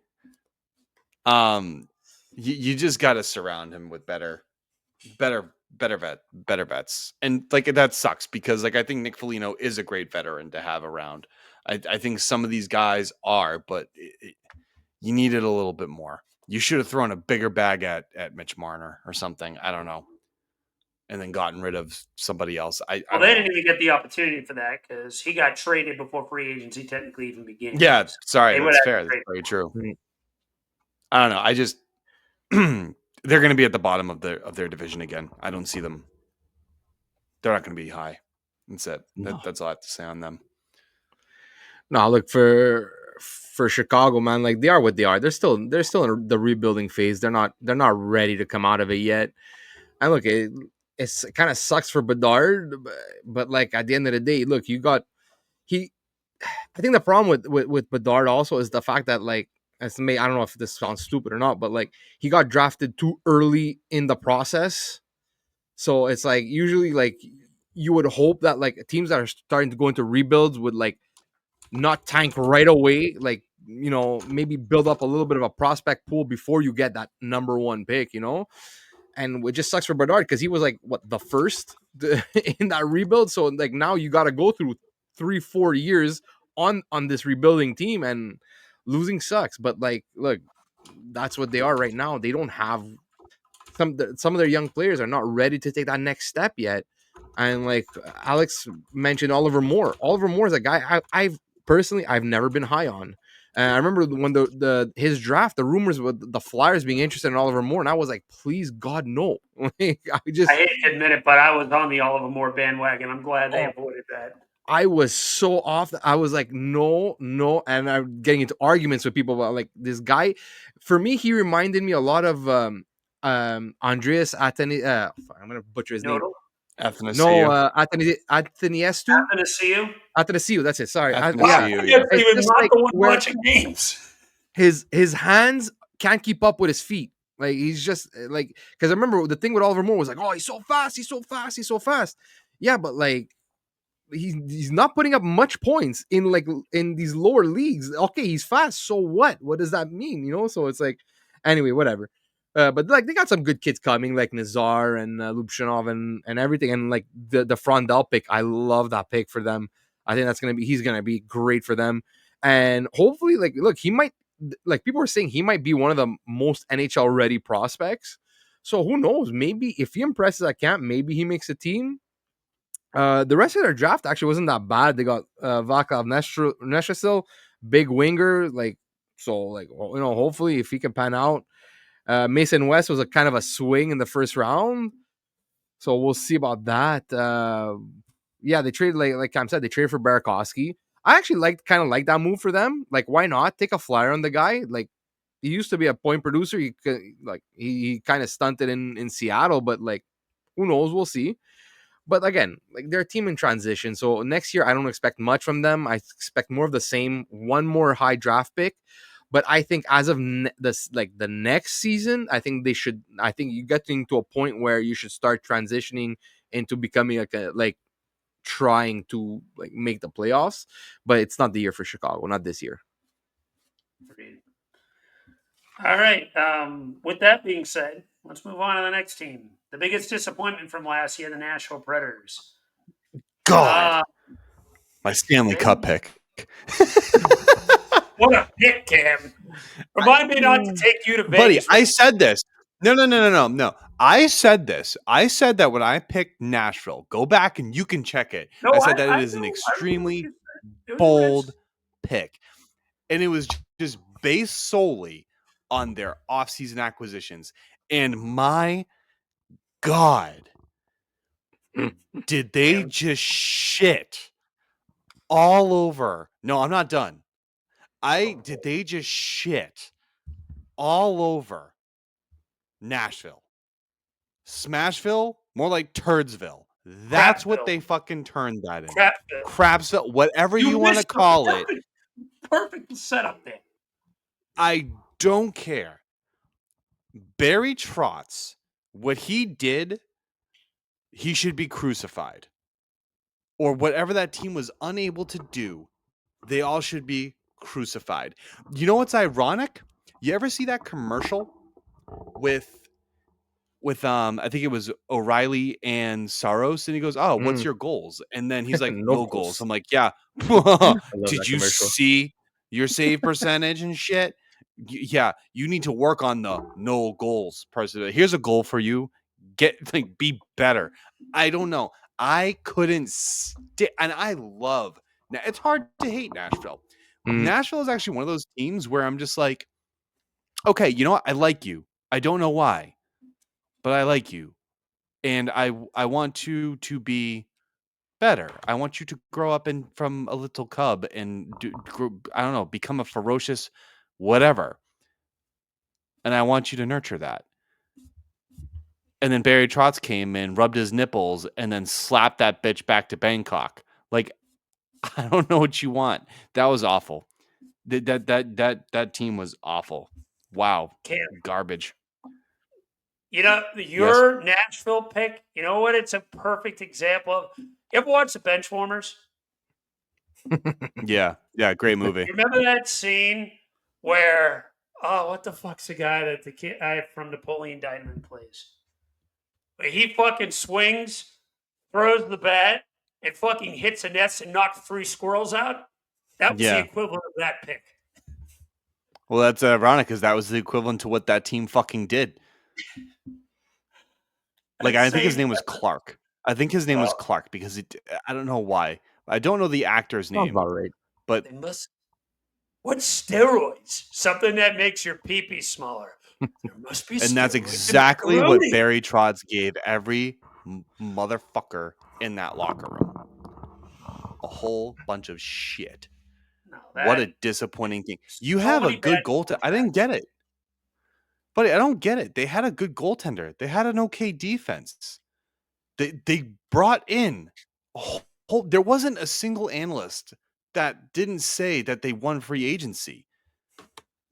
You just got to surround him with better vets. And like that sucks because like I think Nick Foligno is a great veteran to have around. I think some of these guys are, but you needed a little bit more. You should have thrown a bigger bag at Mitch Marner or something. I don't know. And then gotten rid of somebody else. They didn't even get the opportunity for that because he got traded before free agency technically even began. Yeah, sorry, that's fair. That's very true. Mm-hmm. I don't know. I just they're going to be at the bottom of their division again. I don't see them. They're not going to be high. That's it. No. That's all I have to say on them. No, look for Chicago, man. Like they are what they are. They're still in the rebuilding phase. They're not ready to come out of it yet. And look, it kind of sucks for Bedard, but like at the end of the day, look, I think the problem with Bedard also is the fact that like I don't know if this sounds stupid or not, but like he got drafted too early in the process. So it's like usually like you would hope that like teams that are starting to go into rebuilds would like not tank right away, like, you know, maybe build up a little bit of a prospect pool before you get that number one pick, you know? And it just sucks for Bedard because he was like, what, the first in that rebuild? So like now you got to go through 3-4 years on this rebuilding team, and losing sucks. But like, look, that's what they are right now. They don't have some of their young players are not ready to take that next step yet. And like Alex mentioned, Oliver Moore is a guy I've never been high on. And I remember when his draft, the rumors with the Flyers being interested in Oliver Moore, and I was like, please God, no. I hate to admit it, but I was on the Oliver Moore bandwagon. I'm glad they avoided that. I was so off. I was like, no. And I'm getting into arguments with people about like this guy. For me, he reminded me a lot of Andreas Athanasiou. I'm going to butcher his name. Athanasiou. Athanasiou, that's it. Sorry. It's not the one watching games. His hands can't keep up with his feet. Like he's just like, because I remember the thing with Oliver Moore was like, oh, he's so fast. Yeah, but like he's not putting up much points in these lower leagues. Okay, he's fast. So what? What does that mean? You know? So it's like, anyway, whatever. But like they got some good kids coming, like Nazar and Lubshanov and everything, and like the Frondel pick. I love that pick for them. I think he's gonna be great for them, and hopefully, like, look, he might, like people are saying, he might be one of the most NHL ready prospects. So who knows? Maybe if he impresses at camp, maybe he makes a team. The rest of their draft actually wasn't that bad. They got Vaclav Nestrasil, big winger, like, so like, you know, hopefully if he can pan out. Mason West was a kind of a swing in the first round, so we'll see about that. Yeah, they traded like Cam said, they traded for Burakovsky. I actually kind of like that move for them. Like, why not take a flyer on the guy? Like, he used to be a point producer. He kind of stunted in Seattle, but like who knows? We'll see. But again, like they're a team in transition. So next year, I don't expect much from them. I expect more of the same. One more high draft pick. But I think as of the next season, I think they should. I think you getting to a point where you should start transitioning into becoming like trying to like make the playoffs. But it's not the year for Chicago. Not this year. All right. With that being said, let's move on to the next team. The biggest disappointment from last year, the Nashville Predators. God, my Stanley Cup pick. What a pick, Cam! Remind me not to take you to Vegas. Buddy, I said this. No. I said this. I said that when I picked Nashville. Go back and you can check it. No, I said that it is an extremely bold pick. And it was just based solely on their offseason acquisitions. And my God, did they just shit all over? No, I'm not done. Did they just shit all over Nashville? Smashville? More like Turdsville. That's what they fucking turned that into. Crapsville, whatever you want to call it. Perfect setup there. I don't care. Barry Trotz, what he did, he should be crucified. Or whatever that team was unable to do, they all should be crucified. You know what's ironic? You ever see that commercial with I think it was O'Reilly and Saros, and he goes, "Oh, what's your goals?" And then he's like, "No goals." I'm like, "Yeah." Did you see your save percentage and shit? Yeah, you need to work on the no goals person. Here's a goal for you. Be better. I don't know. I couldn't and I love. Now it's hard to hate Nashville. Nashville is actually one of those teams where I'm just like, okay, you know what? I like you. I don't know why, but I like you, and I want you to be better. I want you to grow up from a little cub and I don't know, become a ferocious whatever. And I want you to nurture that. And then Barry Trotz came in, rubbed his nipples, and then slapped that bitch back to Bangkok. Like, I don't know what you want. That was awful. That team was awful. Wow. Garbage. You know, your Nashville pick, you know what it's a perfect example of? You ever watch The Benchwarmers? Yeah, great movie. Remember that scene where, what the fuck's the guy that the kid from Napoleon Dynamite plays? Where he fucking swings, throws the bat, and fucking hits a nest and knocks 3 squirrels out? That was the equivalent of that pick. Well, that's ironic because that was the equivalent to what that team fucking did. Like, I think his name was Clark. I think his name was Clark because I don't know why. I don't know the actor's name. About right. But what's steroids? Something that makes your pee-pee smaller. There must be. And that's exactly what Barry Trotz gave every motherfucker in that locker room. A whole bunch of shit. What a disappointing thing. You have a good goaltender. I didn't get it. Buddy, I don't get it. They had a good goaltender. They had an okay defense. They brought in there wasn't a single analyst that didn't say that they won free agency.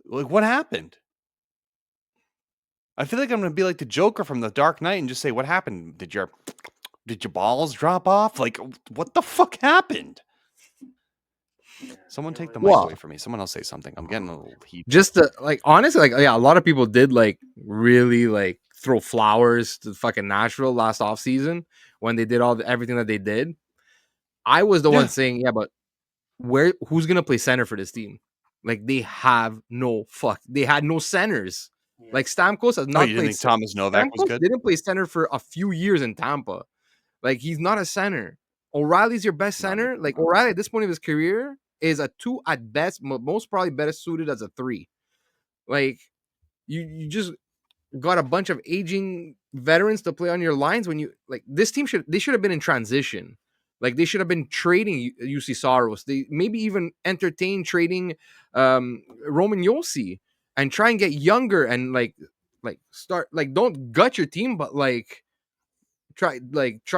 Like, what happened? I feel like I'm going to be like the Joker from The Dark Knight and just say, what happened? Did your balls drop off? Like, what the fuck happened? Someone take the mic away from me. Someone else say something. I'm getting a little heat. Just honestly, a lot of people did really throw flowers to fucking Nashville last offseason when they did everything that they did. I was the one saying, but who's gonna play center for this team? Like, they had no centers. Yeah. Like, Stamkos has not played. Thomas Novak was good? Didn't play center for a few years in Tampa. Like, he's not a center. O'Reilly's your best center. Like, O'Reilly at this point of his career is a 2 at best, most probably better suited as a 3. Like, you just got a bunch of aging veterans to play on your lines when this team should have been in transition. Like, they should have been trading UC Saros. They maybe even entertain trading Roman Josi and try and get younger and like start like don't gut your team, but like try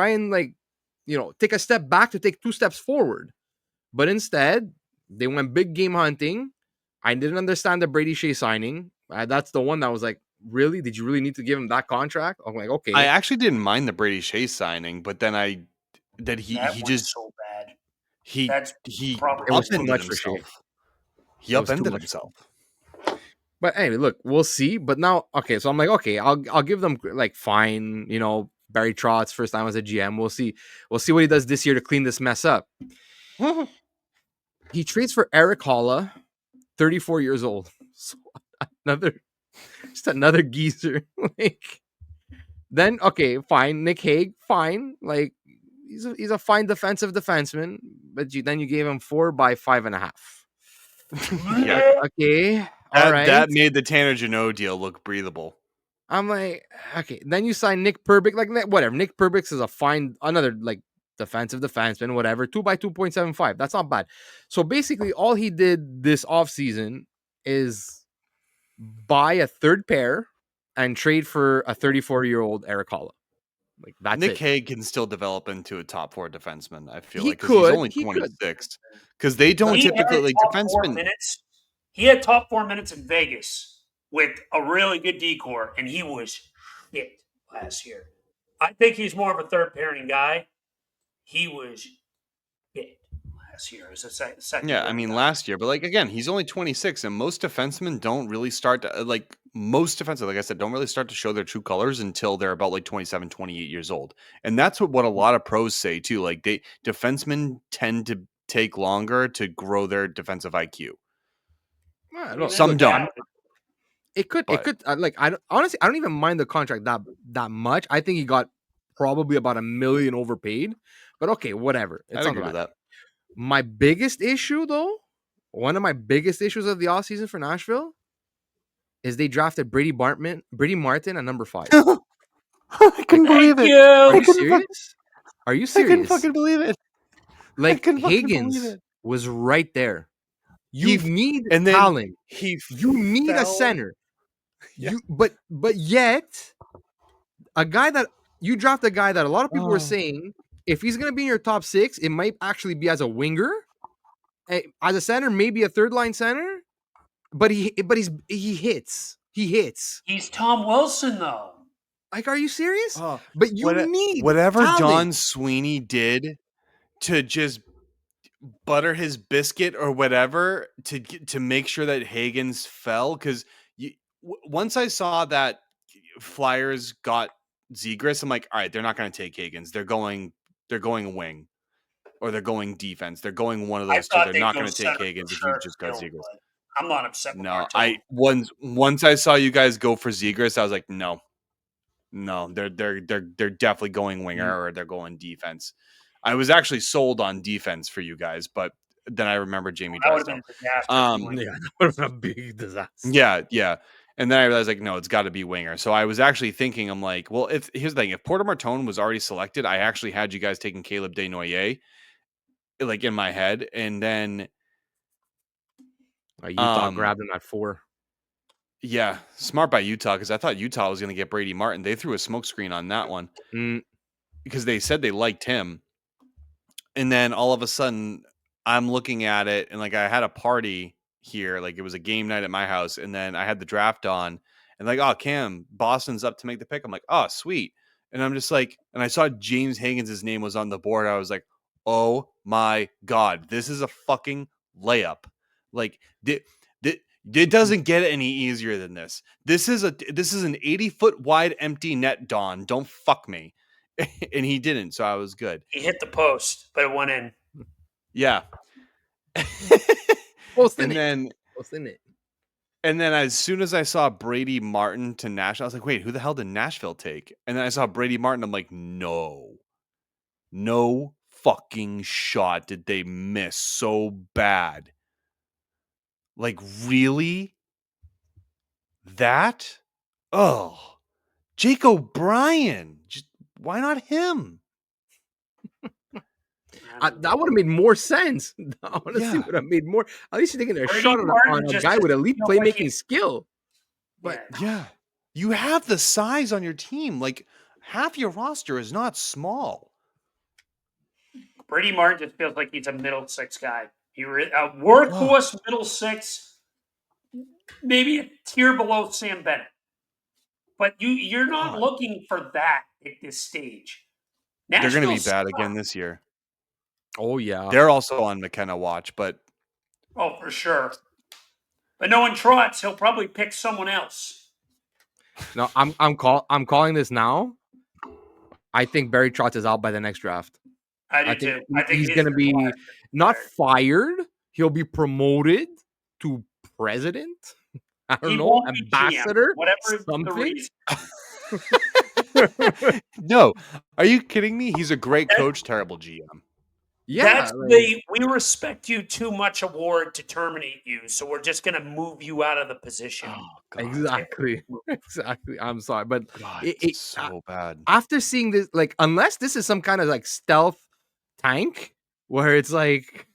and take a step back to take 2 steps forward. But instead, they went big game hunting. I didn't understand the Brady Shea signing. That's the one that was like, really? Did you really need to give him that contract? I'm like, I okay. actually didn't mind the Brady Shea signing, but then he just so bad. he That's he probably It was too upended much for Shea. himself. He It was too upended much. himself. But anyway, look, we'll see. But now, okay, so I'm like, okay, I'll give them like fine, Barry Trotz first time as a GM. We'll see what he does this year to clean this mess up. He trades for Eric Holla, 34 years old. So another geezer. Like, then okay, fine. Nick Hague, fine. Like he's a fine defensive defenseman, but then you gave him 4 by 5.5. Yeah, Okay, all right. that made the Tanner Jeannot deal look breathable. I'm like, okay. Then you sign Nick Perbix, like whatever. Nick Perbix is another like defensive defenseman, whatever. 2 by 2.75. That's not bad. So basically, all he did this offseason is buy a third pair and trade for a 34-year-old Eric Holla. Like that's Nick it. Hague can still develop into a top 4 defenseman. I feel He like because he's could. only He could. 26. Because they don't He typically had like top 4 defensemen. minutes. He had top 4 minutes in Vegas with a really good decor, and he was shit last year. I think he's more of a third pairing guy. He was shit last year as a second. Yeah, I mean guy. last year, but like again, he's only 26, and most defensemen don't really start to most defensemen, like I said, don't really start to show their true colors until they're about like 27, 28 years old. And that's what a lot of pros say too. Like defensemen tend to take longer to grow their defensive IQ. Some don't. It could. Like I don't even mind the contract that much. I think he got probably about $1 million overpaid. But okay, whatever. It's I'd not agree with bad. that. My biggest issue, though, one of my biggest issues of the offseason for Nashville is they drafted Brady Martin at number 5. I couldn't believe it. Are you serious? Are you I serious? couldn't fucking believe it. Like fucking believe Higgins it. was right there. You need and then talent. You need a center. Yeah. But yet a guy that you draft a guy that a lot of people were saying if he's gonna be in your top 6, it might actually be as a winger, as a center, maybe a third line center. But he hits. He hits. He's Tom Wilson though. Like, are you serious? But you need whatever talent. Don Sweeney did to just butter his biscuit or whatever to make sure that Higgins fell, because once I saw that Flyers got Zegras, I'm like, all right, they're not going to take Higgins. They're going wing, or they're going defense. They're going one of those two. They're not going to take Higgins if you just got Zegras. I'm not upset with No, Martin. once I saw you guys go for Zegras, I was like, no, they're definitely going winger or they're going defense. I was actually sold on defense for you guys, but then I remember Jamey Drysdale. That would have been a big disaster. Yeah. And then I realized, like, no, it's got to be winger. So I was actually thinking, I'm like, well, here's the thing. If Porter Martone was already selected, I actually had you guys taking Caleb Desnoyers, like, in my head. And then Utah grabbed him at 4. Yeah, smart by Utah, because I thought Utah was going to get Brady Martin. They threw a smokescreen on that one because they said they liked him. And then all of a sudden, I'm looking at it, and like I had a party here, like it was a game night at my house, and then I had the draft on, and like, oh, Cam, Boston's up to make the pick. I'm like, oh, sweet. And I'm just like, and I saw James Higgins' name was on the board. I was like, oh my God, this is a fucking layup. Like, it doesn't get any easier than this. This is an 80-foot wide empty net, Don. Don't fuck me. And he didn't, so I was good. He hit the post, but it went in. Yeah. And then as soon as I saw Brady Martin to Nashville, I was like, wait, who the hell did Nashville take? And then I saw Brady Martin. I'm like, no fucking shot did they miss so bad. Like, really? That? Oh, Jake O'Brien. Just why not him? That would have made more sense. Honestly, Yeah. would have made more. At least you're taking a Brady shot on Martin a just guy with doesn't elite feel like playmaking skill. But Yeah. You have the size on your team. Like half your roster is not small. Brady Martin just feels like he's a middle six guy. A workhorse middle six, maybe a tier below Sam Bennett. But you're not God. looking for that at this stage. They're going to be Nashville's bad again this year. oh yeah, They're also on McKenna watch, but for sure. But knowing Trotz, he'll probably pick someone else. no, I'm calling this now. I think Barry Trotz is out by the next draft. I do too. I think he's going to be not fired. He'll be promoted to president. I don't know, ambassador, whatever something. the reason. No, are you kidding me? He's a great coach, terrible GM. Yeah, that's the "we respect you too much" award to terminate you, so we're just going to move you out of the position. Oh, God. Exactly. I'm sorry, but God, it's so bad. After seeing this, like, unless this is some kind of like stealth tank where it's like,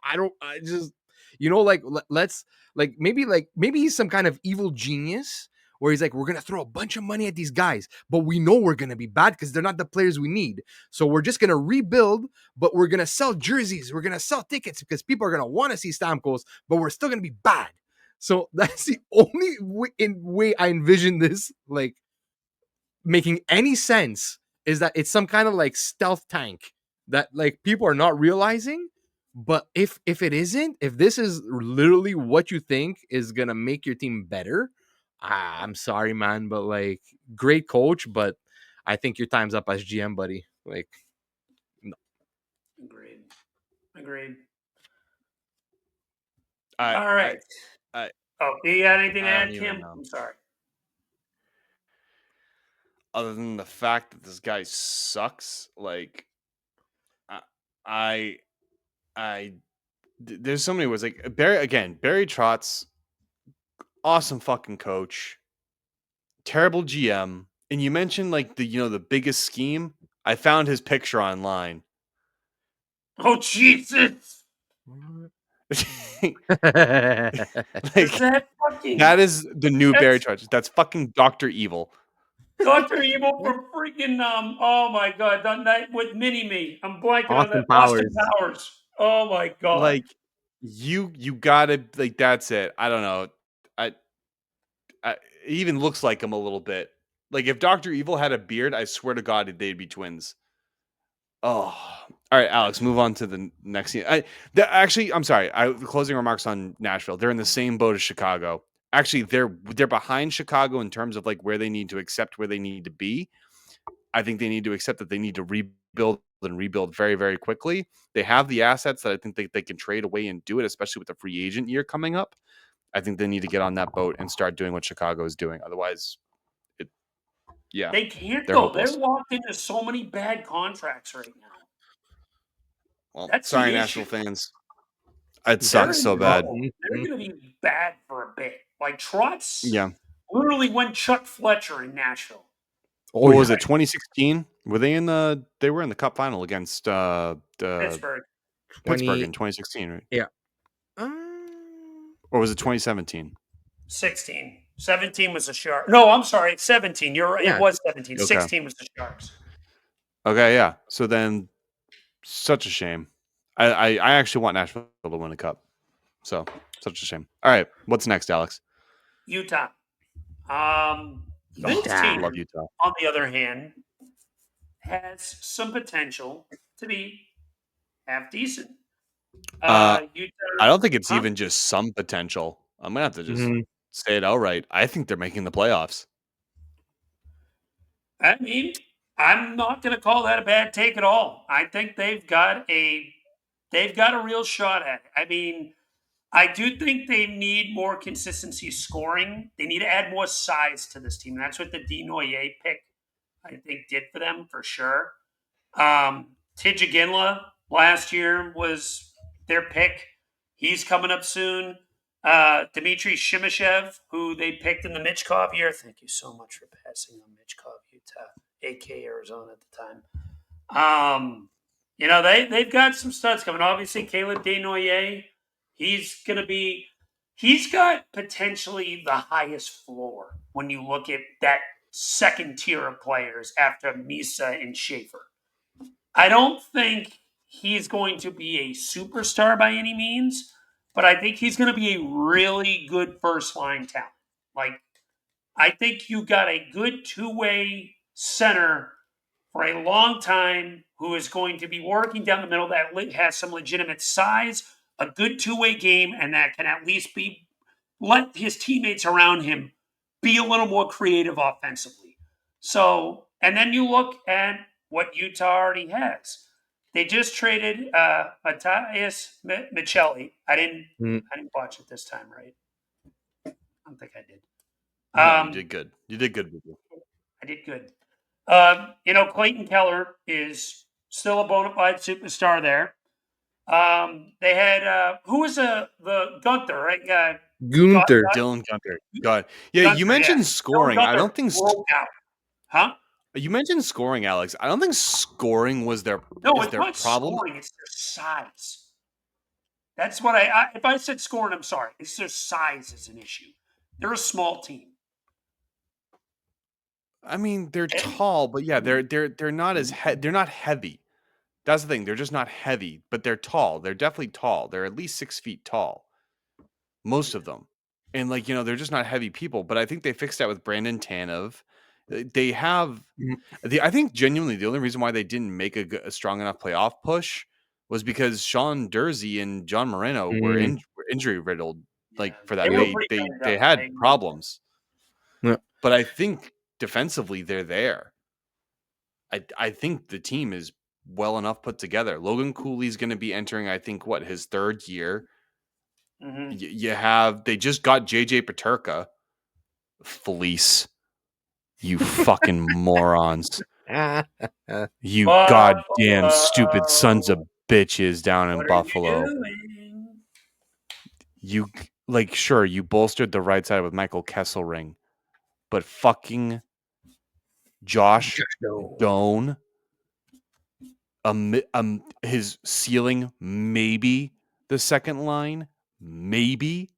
I just, like, let's maybe he's some kind of evil genius where he's like, we're gonna throw a bunch of money at these guys, but we know we're gonna be bad because they're not the players we need. So we're just gonna rebuild, but we're gonna sell jerseys, we're gonna sell tickets because people are gonna want to see Stamkos, but we're still gonna be bad. So that's the only way I envision this like making any sense, is that it's some kind of like stealth tank that like people are not realizing. But if it isn't, if this is literally what you think is gonna make your team better, I'm sorry, man, but like, great coach, but I think your time's up as GM, buddy. Like, no. Agreed. All right. Do you got anything to add, Kim? I'm sorry. Other than the fact that this guy sucks, like, there's so many ways. Like Barry Trotz, awesome fucking coach, terrible GM. And you mentioned like the biggest scheme. I found his picture online. Oh Jesus! Like, that is the new Barry Trotz. That's fucking Dr. Evil. Dr. Evil for freaking oh my god, that night with Mini Me. I'm blanking on that. Austin Powers. Oh my god. Like you gotta, like, that's it. I don't know. It even looks like him a little bit. Like if Dr. Evil had a beard, I swear to God they'd be twins. Oh, all right, Alex, move on to the next scene. Actually, I'm sorry. Closing remarks on Nashville. They're in the same boat as Chicago. Actually, they're behind Chicago in terms of like where they need to accept where they need to be. I think they need to accept that they need to rebuild very, very quickly. They have the assets that I think they can trade away and do it, especially with the free agent year coming up. I think they need to get on that boat and start doing what Chicago is doing. Otherwise, they can't they're go. hopeless. They're locked into so many bad contracts right now. Well, that's sorry, Nashville fans. It sucks so bad. They're going to be bad for a bit. Like Trotz, yeah, literally went Chuck Fletcher in Nashville. What was it? 2016? Were they in the? They were in the Cup final against Pittsburgh. Pittsburgh in 2016, right? Yeah. Or was it 2017? 16. 17 was the Sharks. No, I'm sorry. 17. You're right. Yeah. It was 17. Okay. 16 was the Sharks. Okay, yeah. So then, such a shame. I actually want Nashville to win a cup. So, such a shame. All right, what's next, Alex? Utah. This team, love Utah. on the other hand, has some potential to be half decent. Utah, I don't think it's even just some potential. I'm gonna have to just say it outright. I think they're making the playoffs. I mean, I'm not going to call that a bad take at all. I think they've got a real shot at it. I mean, I do think they need more consistency scoring. They need to add more size to this team. That's what the Desnoyers pick, I think, did for them for sure. Tijagila last year was their pick. He's coming up soon. Dmitry Shimashev, who they picked in the Michkov year. Thank you so much for passing on Michkov, Utah, AK Arizona at the time. they've got some studs coming. Obviously, Caleb Desnoyers, he's got potentially the highest floor when you look at that second tier of players after Misa and Schaefer. I don't think he's going to be a superstar by any means, but I think he's going to be a really good first line talent. Like, I think you got a good two-way center for a long time who is going to be working down the middle that has some legitimate size, a good two-way game, and that can at least let his teammates around him be a little more creative offensively. So, and then you look at what Utah already has. They just traded Matthias Michelli. I didn't watch it this time, right? I don't think I did. No, you did good. You did good. I did good. Clayton Keller is still a bona fide superstar there. They had who was the Gunther, right? Gunther. Dylan Gunther. God. Yeah, Gunther, you mentioned scoring. I don't think Huh? You mentioned scoring, Alex. I don't think scoring was their it's their not problem. Scoring, it's their size. That's what if I said scoring, I'm sorry. It's their size is an issue. They're a small team. I mean, they're tall, but yeah, they're not they're not heavy. That's the thing. They're just not heavy, but they're tall. They're definitely tall. They're at least 6 feet tall. Most of them. And they're just not heavy people, but I think they fixed that with Brandon Tanev. They have I think genuinely the only reason why they didn't make a strong enough playoff push was because Sean Dursey and John Moreno were injury riddled. For that, they had problems. Yeah. But I think defensively they're there. I think the team is well enough put together. Logan Cooley's going to be entering, I think, his third year. Mm-hmm. They just got JJ Paterka. Fleece. You fucking morons. You goddamn stupid sons of bitches down in Buffalo. You sure, you bolstered the right side with Michael Kesselring, but fucking Josh Doan, his ceiling, maybe the second line, maybe,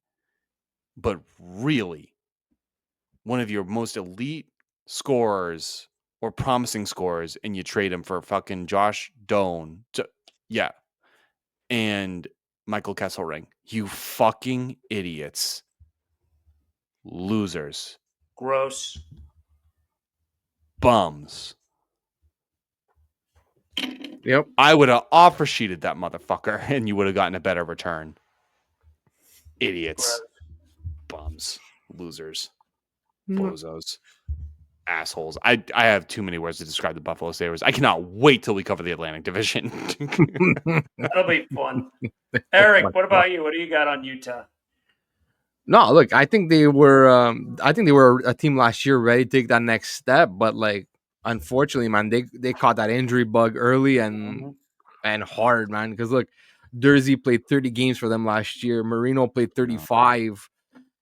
but really one of your most elite scorers or promising scorers, and you trade him for fucking Josh Doan. Yeah. And Michael Kesselring. You fucking idiots. Losers. Gross. Bums. Yep. I would have offer sheeted that motherfucker and you would have gotten a better return. Idiots. Gross. Bums. Losers. Bozos. Assholes. I have too many words to describe the Buffalo Sabres. I cannot wait till we cover the Atlantic Division. That'll be fun. Eric, what about you? What do you got on Utah? No, look, I think they were a team last year ready to take that next step, but unfortunately, man, they caught that injury bug early and hard, man. Because look, Dursey played 30 games for them last year. Marino played 35.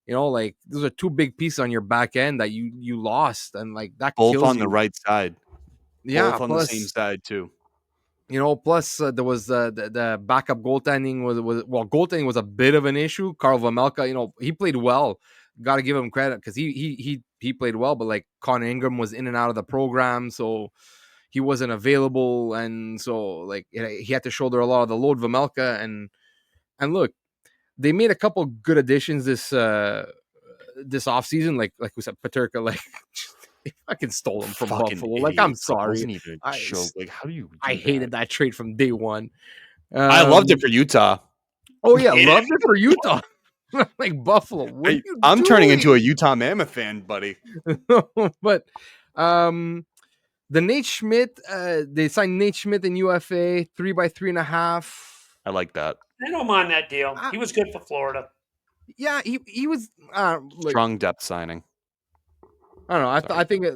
Those are two big pieces on your back end that you lost, and that both kills on you. the right side. Yeah, both on the same side too. Plus there was the backup goaltending goaltending was a bit of an issue. Karl Vejmelka, he played well. Got to give him credit because he played well, but Connor Ingram was in and out of the program, so he wasn't available, and so he had to shoulder a lot of the load. Vejmelka and look, they made a couple good additions this offseason, like we said, Paterka, they fucking stole him from Buffalo. Idiot. I'm sorry. Wasn't even a joke. How do you do I hated that trade from day one. I loved it for Utah. Oh yeah, loved it for Utah. Buffalo. I'm turning into a Utah Mammoth fan, buddy. But the Nate Schmidt, they signed Nate Schmidt in UFA 3 by 3.5. I like that. I don't mind that deal. He was good for Florida. Yeah, he was strong depth signing. I don't know. I think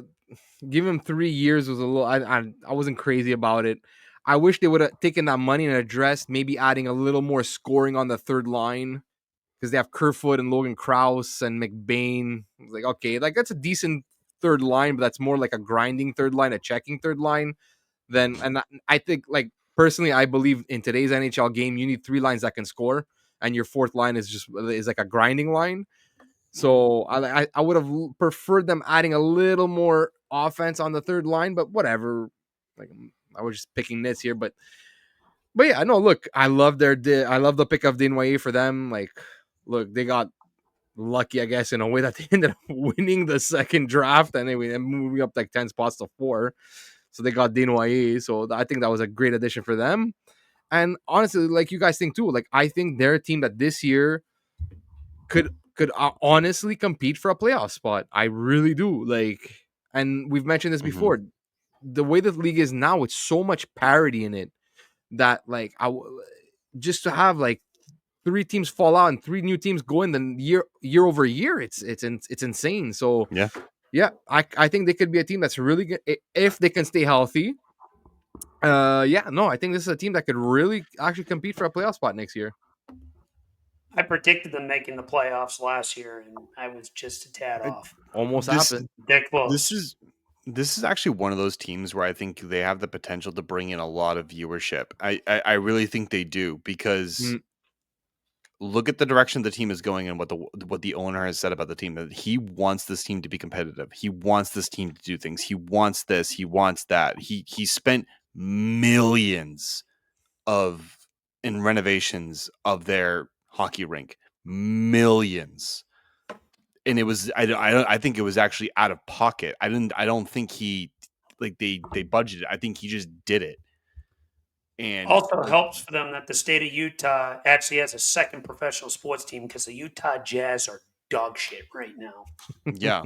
give him 3 years was a little. I wasn't crazy about it. I wish they would have taken that money and addressed maybe adding a little more scoring on the third line, because they have Kerfoot and Logan Krause and McBain. I was okay, that's a decent third line, but that's more like a grinding third line, a checking third line. And I think personally, I believe in today's NHL game, you need 3 lines that can score, and your fourth line is like a grinding line. So I would have preferred them adding a little more offense on the third line, but whatever. Like, I was just picking nits here, but yeah, no. Look, I love the pick of Dinwiddie for them. Like, look, they got lucky, I guess, in a way that they ended up winning the second draft and moving up like 10 spots to 4. So they got Dinwiddie. So I think that was a great addition for them. And honestly, like you guys think too, like I think they're a team that this year could honestly compete for a playoff spot. I really do. Like, and we've mentioned this before. The way the league is now, it's so much parity in it that like just to have like 3 teams fall out and 3 new teams go in the year over year, it's insane. So yeah, I think they could be a team that's really good if they can stay healthy. Yeah, no, I think this is a team that could really actually compete for a playoff spot next year. I predicted them making the playoffs last year, and I was just a tad off. Almost happened. They're close. This is actually one of those teams where I think they have the potential to bring in a lot of viewership. I really think they do, because look at the direction the team is going and what the owner has said about the team. That he wants this team to be competitive. He wants this team to do things. He wants this. He wants that. He spent millions in renovations of their hockey rink. Millions. And it was I think it was actually out of pocket. I don't think they budgeted. I think he just did it. And also helps for them that the state of Utah actually has a second professional sports team, because the Utah Jazz are dog shit right now. Yeah.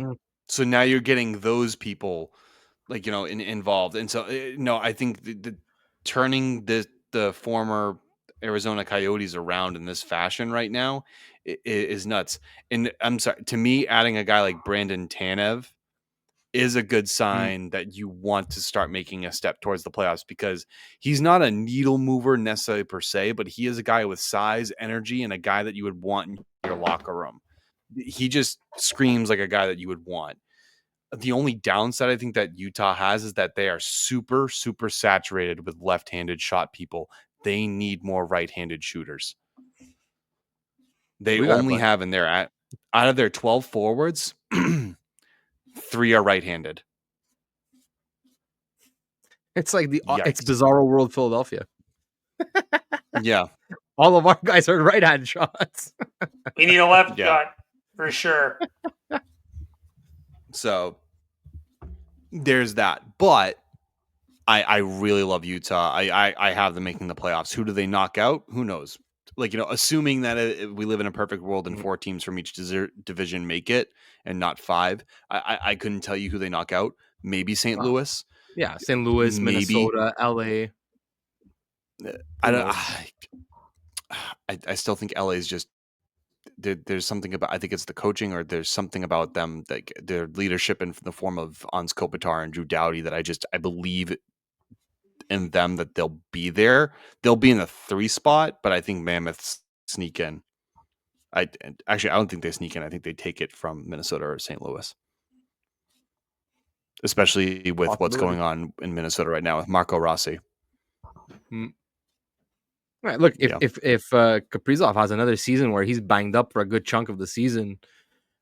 So now you're getting those people involved. And so no, I think the turning the former Arizona Coyotes around in this fashion right now is nuts. And I'm sorry, to me, adding a guy like Brandon Tanev is a good sign that you want to start making a step towards the playoffs, because he's not a needle mover necessarily per se, but he is a guy with size, energy, and a guy that you would want in your locker room. He just screams like a guy that you would want. The only downside I think that Utah has is that they are super, super saturated with left-handed shot people. They need more right-handed shooters. They only have out of their 12 forwards, 3 are right-handed. It's like it's Bizarro World Philadelphia. Yeah. All of our guys are right-hand shots. We need a left shot for sure. So there's that. But I really love Utah. I have them making the playoffs. Who do they knock out? Who knows? Assuming that we live in a perfect world and 4 teams from each division make it and not 5, I couldn't tell you who they knock out. Maybe St. Louis. Yeah, St. Louis, maybe. Minnesota, LA. I still think LA is just there's something about, I think it's the coaching, or there's something about them, like their leadership in the form of Hans Kopitar and Drew Doughty, that I believe in them, that they'll be there. They'll be in the 3 spot, but I think Mammoths sneak in. I don't think they sneak in. I think they take it from Minnesota or St. Louis, especially with what's going on in Minnesota right now with Marco Rossi. Right, look, if Kaprizov has another season where he's banged up for a good chunk of the season,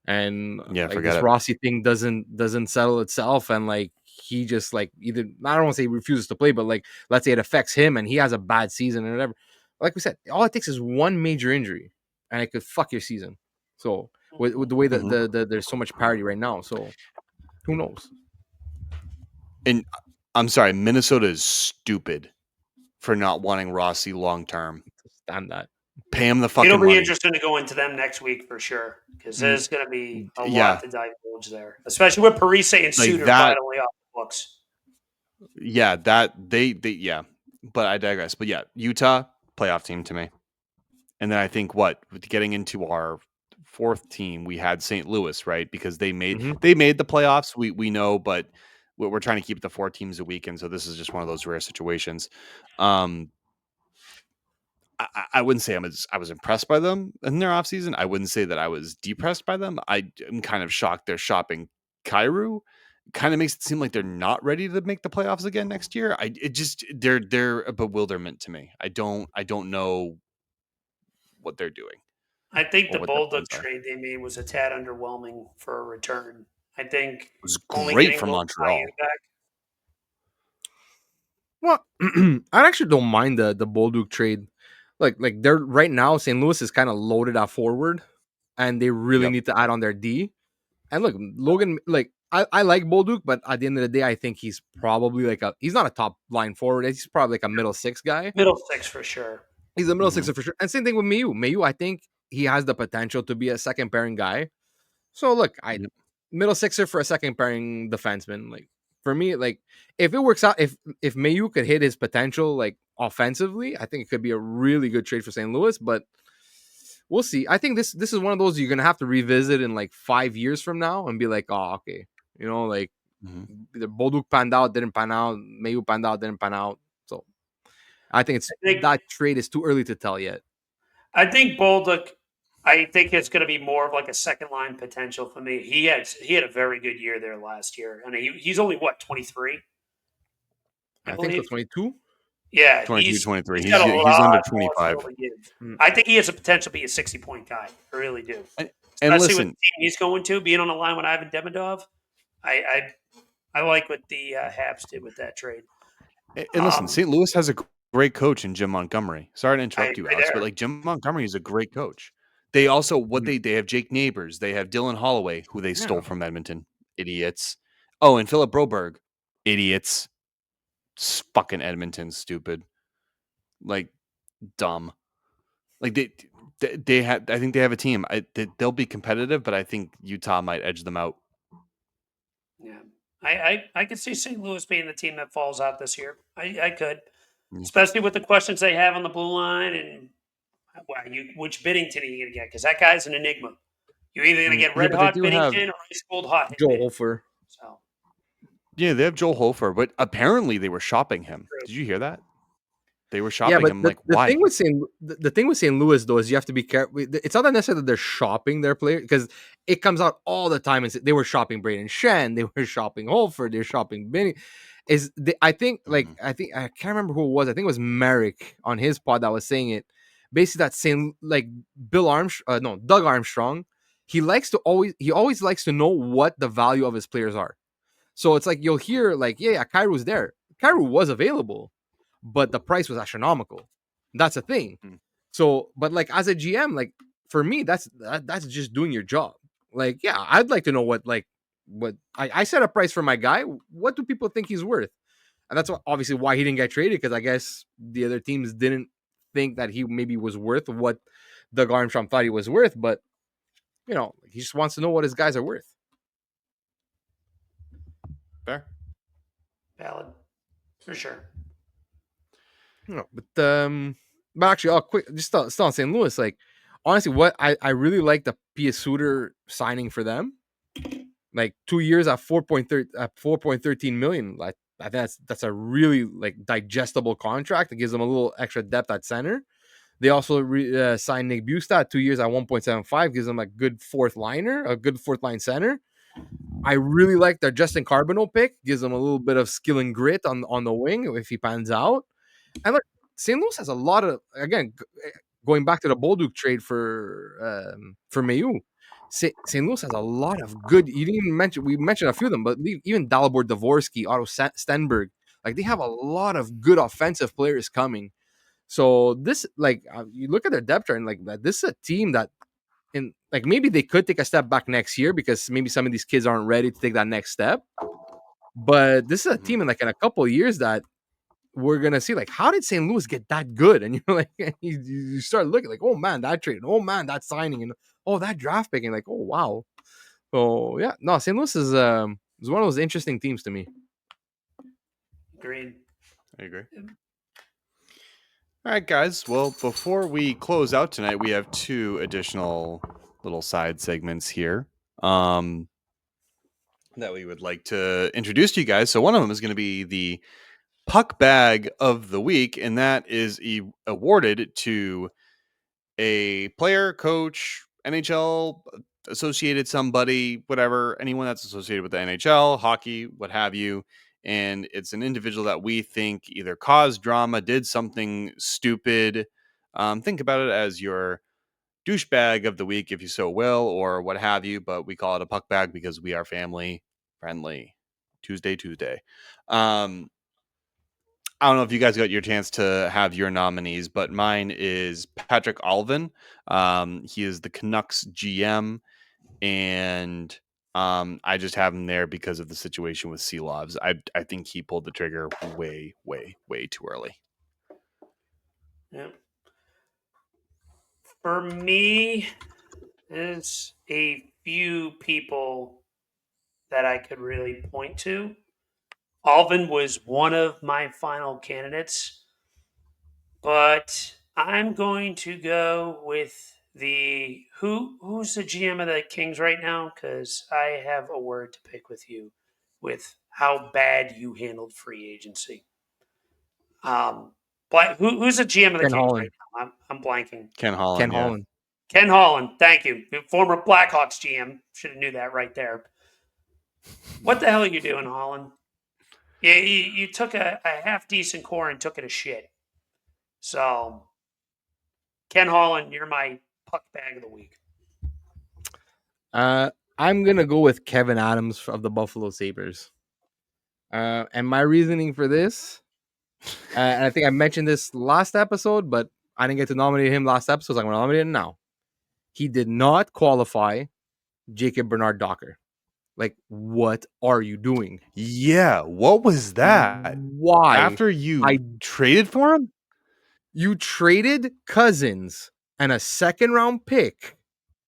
and this Rossi thing doesn't settle itself, and like he just like either, I don't want to say he refuses to play, but like let's say it affects him and he has a bad season or whatever. Like we said, all it takes is one major injury, and it could fuck your season. So with the way that there's so much parity right now, so who knows? And I'm sorry, Minnesota is stupid for not wanting Rossi long term. Stand that. Pay him the fucking money. It'll be interesting to go into them next week for sure, because there's going to be a lot to divulge there, especially with Parise and Suter finally off the books. Yeah, but I digress. But yeah, Utah, playoff team to me. And then I think getting into our 4th team, we had St. Louis, right? Because they made the playoffs. We know, but we're trying to keep the 4 teams a weekend, so this is just one of those rare situations. I wouldn't say I was impressed by them in their offseason. I wouldn't say that I was depressed by them. I am kind of shocked they're shopping Kyrou. kind of makes it seem like they're not ready to make the playoffs again next year. They're a bewilderment to me. I don't know what they're doing I think or the what their Bolduc plans are. trade they made was a tad underwhelming for a return. I think It was only great getting for Will Montreal. back. Well, I actually don't mind the Bolduc trade. Like they're right now, St. Louis is kind of loaded at forward, and they really Yep. need to add on their D. And look, Logan, like I like Bolduc, but at the end of the day, I think he's probably he's not a top line forward. He's probably like a middle six guy. Middle six for sure. He's a middle Mm-hmm. sixer for sure. And same thing with Mayu. Mayu, I think he has the potential to be a second pairing guy. So look, Yep. middle sixer for a second pairing defenseman. Like for me, like if it works out, if Mayu could hit his potential like offensively, I think it could be a really good trade for St. Louis. But we'll see. I think this is one of those you're gonna have to revisit in like 5 years from now and be like, oh, okay, like Mm-hmm. the Bolduc panned out, didn't pan out, Mayu panned out, didn't pan out. So I think that trade is too early to tell yet. I think Bolduc. I think it's going to be more of like a second line potential for me. He had a very good year there last year, and he's only 23. I think so. believe 22. Yeah, 22, 23. he's got a He's under lot more 25. still to give. I think he has a potential to be a 60-point guy. I really do. And Especially with listen, the team he's going to, being on a line with Ivan Demidov. I like what the Habs did with that trade. and listen, St. Louis has a great coach in Jim Montgomery. Sorry to interrupt you, Alex, but like Jim Montgomery is a great coach. They also they have Jake Neighbors, they have Dylan Holloway, who they stole from Edmonton. Idiots. Oh, and Philip Broberg. Idiots. Fucking Edmonton, stupid. Like dumb. Like they had. I think they have a team. They'll be competitive, but I think Utah might edge them out. Yeah, I could see St. Louis being the team that falls out this year. I could, Yeah. especially with the questions they have on the blue line and which Binnington are you going to get? Because that guy's an enigma. You're either going to get red hot Binnington or ice cold hot Joel Binnington. Hofer. So yeah, they have Joel Hofer, but apparently they were shopping him. Did you hear that? They were shopping him. But why? The thing with St. Louis though is you have to be careful. It's not necessarily that they're shopping their player because it comes out all the time. And they were shopping Braden Shen, they were shopping Holford, they're shopping Benny. I think I can't remember who it was. I think it was Merrick on his pod that was saying it. Basically, that saying like Doug Armstrong. He always likes to know what the value of his players are. So it's like you'll hear like, yeah, Kairu's there. Kairu was available, but the price was astronomical. That's a thing. So, but like as a GM, like for me, that's just doing your job. Like, yeah, I'd like to know what I set a price for my guy. What do people think he's worth? And that's obviously why he didn't get traded, because I guess the other teams didn't think that he maybe was worth what Doug Armstrong thought he was worth. But he just wants to know what his guys are worth. Fair. valid, for sure. But actually, quick, just still on St. Louis. Like, honestly, what I really like the Pia Suter signing for them. Like 2 years at 4.13 million. Like I think that's a really like digestible contract. It gives them a little extra depth at center. They also signed Nick Bustad 2 years at 1.75, gives them a good fourth line center. I really like their Justin Carbonneau pick, gives them a little bit of skill and grit on the wing if he pans out. And look, St. Louis has a lot of, again, going back to the Bolduc trade for Mayu. St. Louis has a lot of good. We mentioned a few of them, but even Dalibor Dvorsky, Otto Stenberg, like they have a lot of good offensive players coming. So this, like, you look at their depth chart, and like this is a team that, maybe they could take a step back next year because maybe some of these kids aren't ready to take that next step. But this is a team in a couple of years that we're gonna see, like, how did St. Louis get that good? And you're like, you start looking like, oh man, that trade, oh man, that signing, and oh that draft pick, and like, oh wow. So yeah, no, St. Louis is one of those interesting teams to me. Agreed. I agree. All right, guys. Well, before we close out tonight, we have 2 additional little side segments here that we would like to introduce to you guys. So one of them is going to be the Puck Bag of the Week, and that is awarded to a player, coach, NHL associated somebody, whatever, anyone that's associated with the NHL, hockey, what have you, and it's an individual that we think either caused drama, did something stupid, think about it as your douchebag of the week, if you so will, or what have you, but we call it a puck bag because we are family friendly. Tuesday. I don't know if you guys got your chance to have your nominees, but mine is Patrick Alvin. He is the Canucks GM, and I just have him there because of the situation with Seelovs. I think he pulled the trigger way too early. Yeah. For me, there's a few people that I could really point to. Alvin was one of my final candidates, but I'm going to go with who's the GM of the Kings right now, because I have a word to pick with you with how bad you handled free agency. Who's the GM of the Ken Kings Holland. right now? I'm blanking. Ken Holland. Ken Holland. Ken Holland, thank you. Former Blackhawks GM. Should have knew that right there. What the hell are you doing, Holland? You took a half-decent core and took it to shit. So, Ken Holland, you're my puck bag of the week. I'm going to go with Kevin Adams of the Buffalo Sabres. And my reasoning for this, and I think I mentioned this last episode, but I didn't get to nominate him last episode, so I'm going to nominate him now. He did not qualify Jacob Bernard Docker. Like, what are you doing? Yeah, what was that? Why? After you traded for him? You traded Cousins and a second-round pick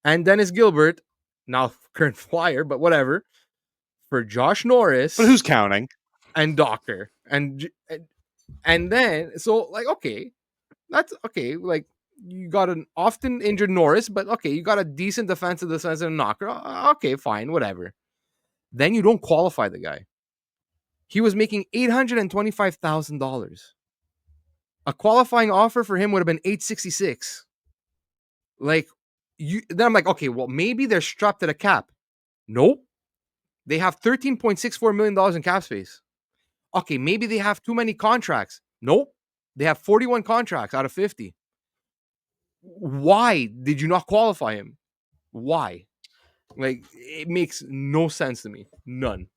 and Dennis Gilbert, now current Flyer, but whatever, for Josh Norris. But who's counting? And Docker. And then, so, like, okay, that's okay. Like, you got an often injured Norris, but okay, you got a decent defensive knocker. Okay, fine, whatever. Then you don't qualify the guy. He was making $825,000. A qualifying offer for him would have been $866. Like, then I'm like, okay, well, maybe they're strapped to the cap. Nope. They have $13.64 million in cap space. Okay, maybe they have too many contracts. Nope. They have 41 contracts out of 50. Why did you not qualify him? Why? Like, it makes no sense to me. None.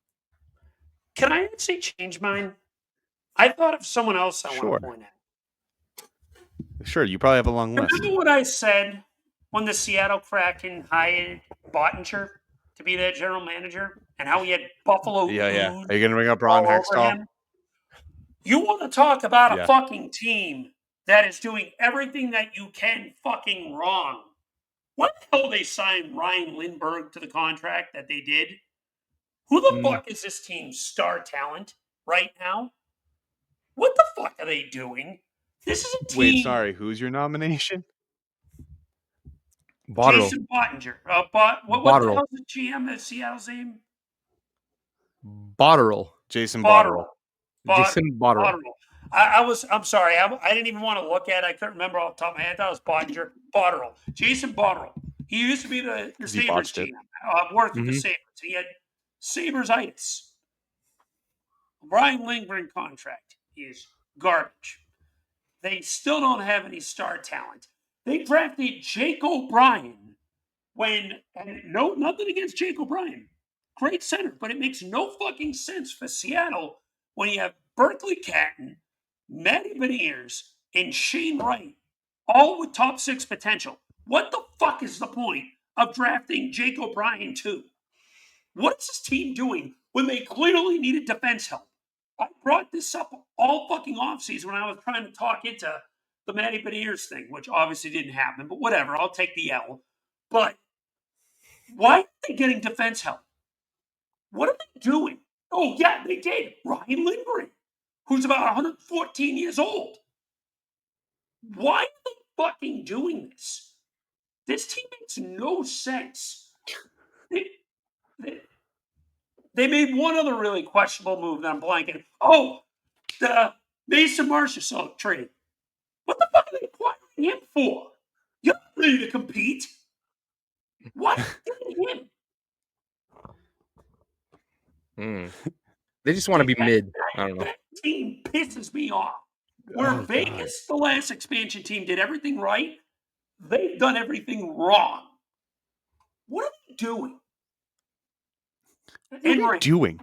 Can I actually change mine? I thought of someone else I want Sure. to point at. Sure, you probably have a long list. Remember what I said when the Seattle Kraken hired Bottinger to be their general manager, and how he had Buffalo Yeah. ooze Are you gonna bring up all Ron over Hextall? him? You want to talk about Yeah. a fucking team that is doing everything that you can fucking wrong? What the hell they signed Ryan Lindbergh to the contract that they did? Who the fuck is this team's star talent right now? What the fuck are they doing? This is a team. Wait, sorry, who's your nomination? Botterill. Jason Bottinger. What the hell's the GM of Seattle's name? Botterill. Jason Botterill. Jason Botterill. I'm sorry. I didn't even want to look at it. I couldn't remember off the top of my head. I thought it was Bottinger. Botterill. Jason Botterill. He used to be the Sabres GM. Worked with the Sabres. He had Sabres-itis. Brian Lindgren contract is garbage. They still don't have any star talent. They drafted Jake O'Brien nothing against Jake O'Brien. Great center, but it makes no fucking sense for Seattle when you have Berkeley Catton, Matty Beniers, and Shane Wright, all with top 6 potential. What the fuck is the point of drafting Jake O'Brien too? What is this team doing when they clearly needed defense help? I brought this up all fucking offseason when I was trying to talk into the Matty Beniers thing, which obviously didn't happen, but whatever, I'll take the L. But why are they getting defense help? What are they doing? Oh, yeah, they did. Ryan Lindgren, who's about 114 years old. Why are they fucking doing this? This team makes no sense. They made one other really questionable move that I'm blanking. Oh, the Mason Marchessault trade. What the fuck are they acquiring him for? You're not ready to compete. What did him? They just want to be mid. I don't know. That team pisses me off. Where Vegas, the last expansion team, did everything right, they've done everything wrong. What are they doing? What are you doing?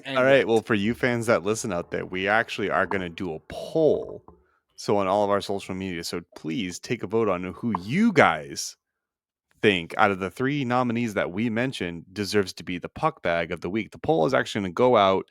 All right. Well, for you fans that listen out there, we actually are going to do a poll. So on all of our social media. So please take a vote on who you guys think out of the 3 nominees that we mentioned deserves to be the puck bag of the week. The poll is actually going to go out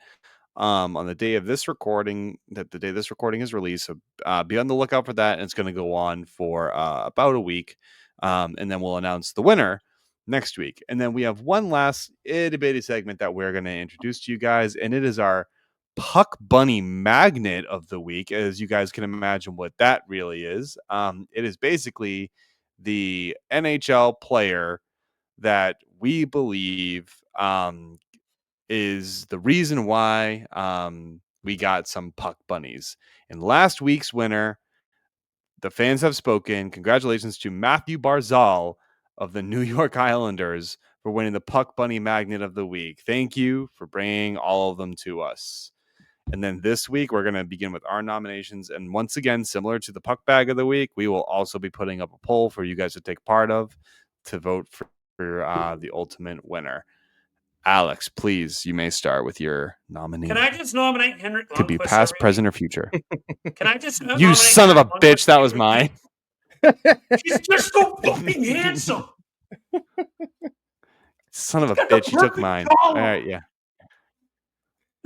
on the day of this recording, the day this recording is released. So be on the lookout for that. And it's going to go on for about a week. And then we'll announce the winner next week. And then we have one last itty bitty segment that we're going to introduce to you guys. And it is our Puck Bunny Magnet of the week. As you guys can imagine what that really is. It is basically the NHL player that we believe is the reason why we got some puck bunnies. And last week's winner, the fans have spoken. Congratulations to Matthew Barzal of the New York Islanders for winning the Puck Bunny Magnet of the Week. Thank you for bringing all of them to us. And then this week, we're going to begin with our nominations. And once again, similar to the Puck Bag of the Week, we will also be putting up a poll for you guys to take part of to vote for the ultimate winner. Alex, please, you may start with your nominee. Can I just nominate Henrik Lundqvist? Could be past, present, or future. Can I just You son of a bitch, that was mine. He's just so fucking handsome. Son of a bitch, you took mine. All right, yeah.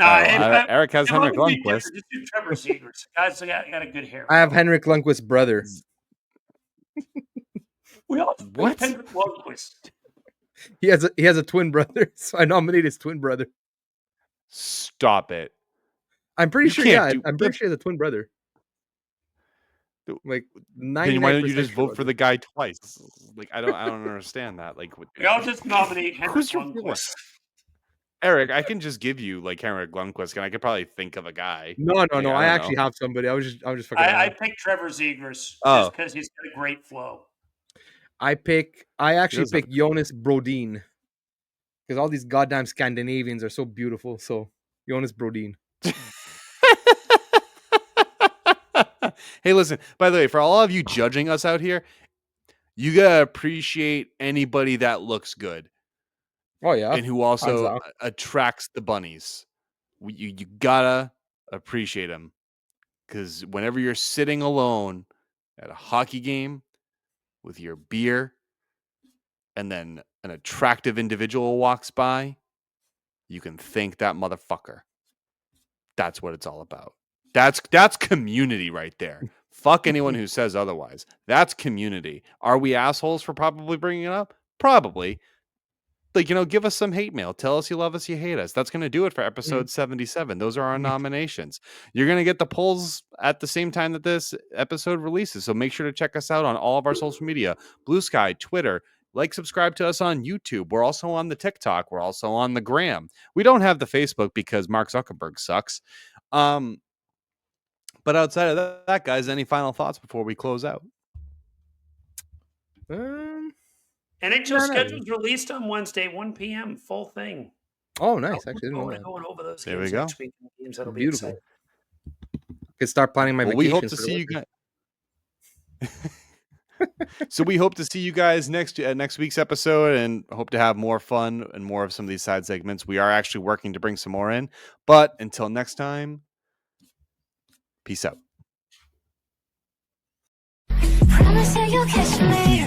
Eric has Henrik Lundqvist. Trevor Zegras. Guys, got a good hair. I have Henrik Lundqvist's brother. We all have Henrik Lundqvist. He has a twin brother, so I nominate his twin brother. Stop it! I'm pretty sure. Yeah, I'm pretty sure the twin brother. Like 99%. Why don't you just vote for the guy twice? Like I don't understand that. Like I'll just nominate Henrik Lundqvist. Eric, I can just give you like Henrik Lundqvist, and I could probably think of a guy. No. I actually have somebody. I was just fucking. I picked Trevor Zegras just because he's got a great flow. I actually picked Jonas Brodin because all these goddamn Scandinavians are so beautiful. So Jonas Brodin. Hey, listen, by the way, for all of you judging us out here, you gotta appreciate anybody that looks good. Oh yeah. And who also attracts the bunnies. You gotta appreciate them. Because whenever you're sitting alone at a hockey game with your beer and then an attractive individual walks by, you can thank that motherfucker. That's what it's all about. That's community right there. Fuck anyone who says otherwise. That's community. Are we assholes for probably bringing it up? Probably. Like, give us some hate mail. Tell us you love us, you hate us. That's going to do it for episode 77. Those are our nominations. You're going to get the polls at the same time that this episode releases. So make sure to check us out on all of our social media. Bluesky, Twitter. Subscribe to us on YouTube. We're also on the TikTok. We're also on the Gram. We don't have the Facebook because Mark Zuckerberg sucks. But outside of that, guys, any final thoughts before we close out? NHL schedule's released on Wednesday, 1 p.m. Full thing. Oh, nice! Actually, didn't know that. Going over those there games we go. Next week. Games that'll Beautiful. Be Could start planning my vacation. We hope to see you guys. So we hope to see you guys next week's episode, and hope to have more fun and more of some of these side segments. We are actually working to bring some more in. But until next time, peace out. Promise that you'll kiss me.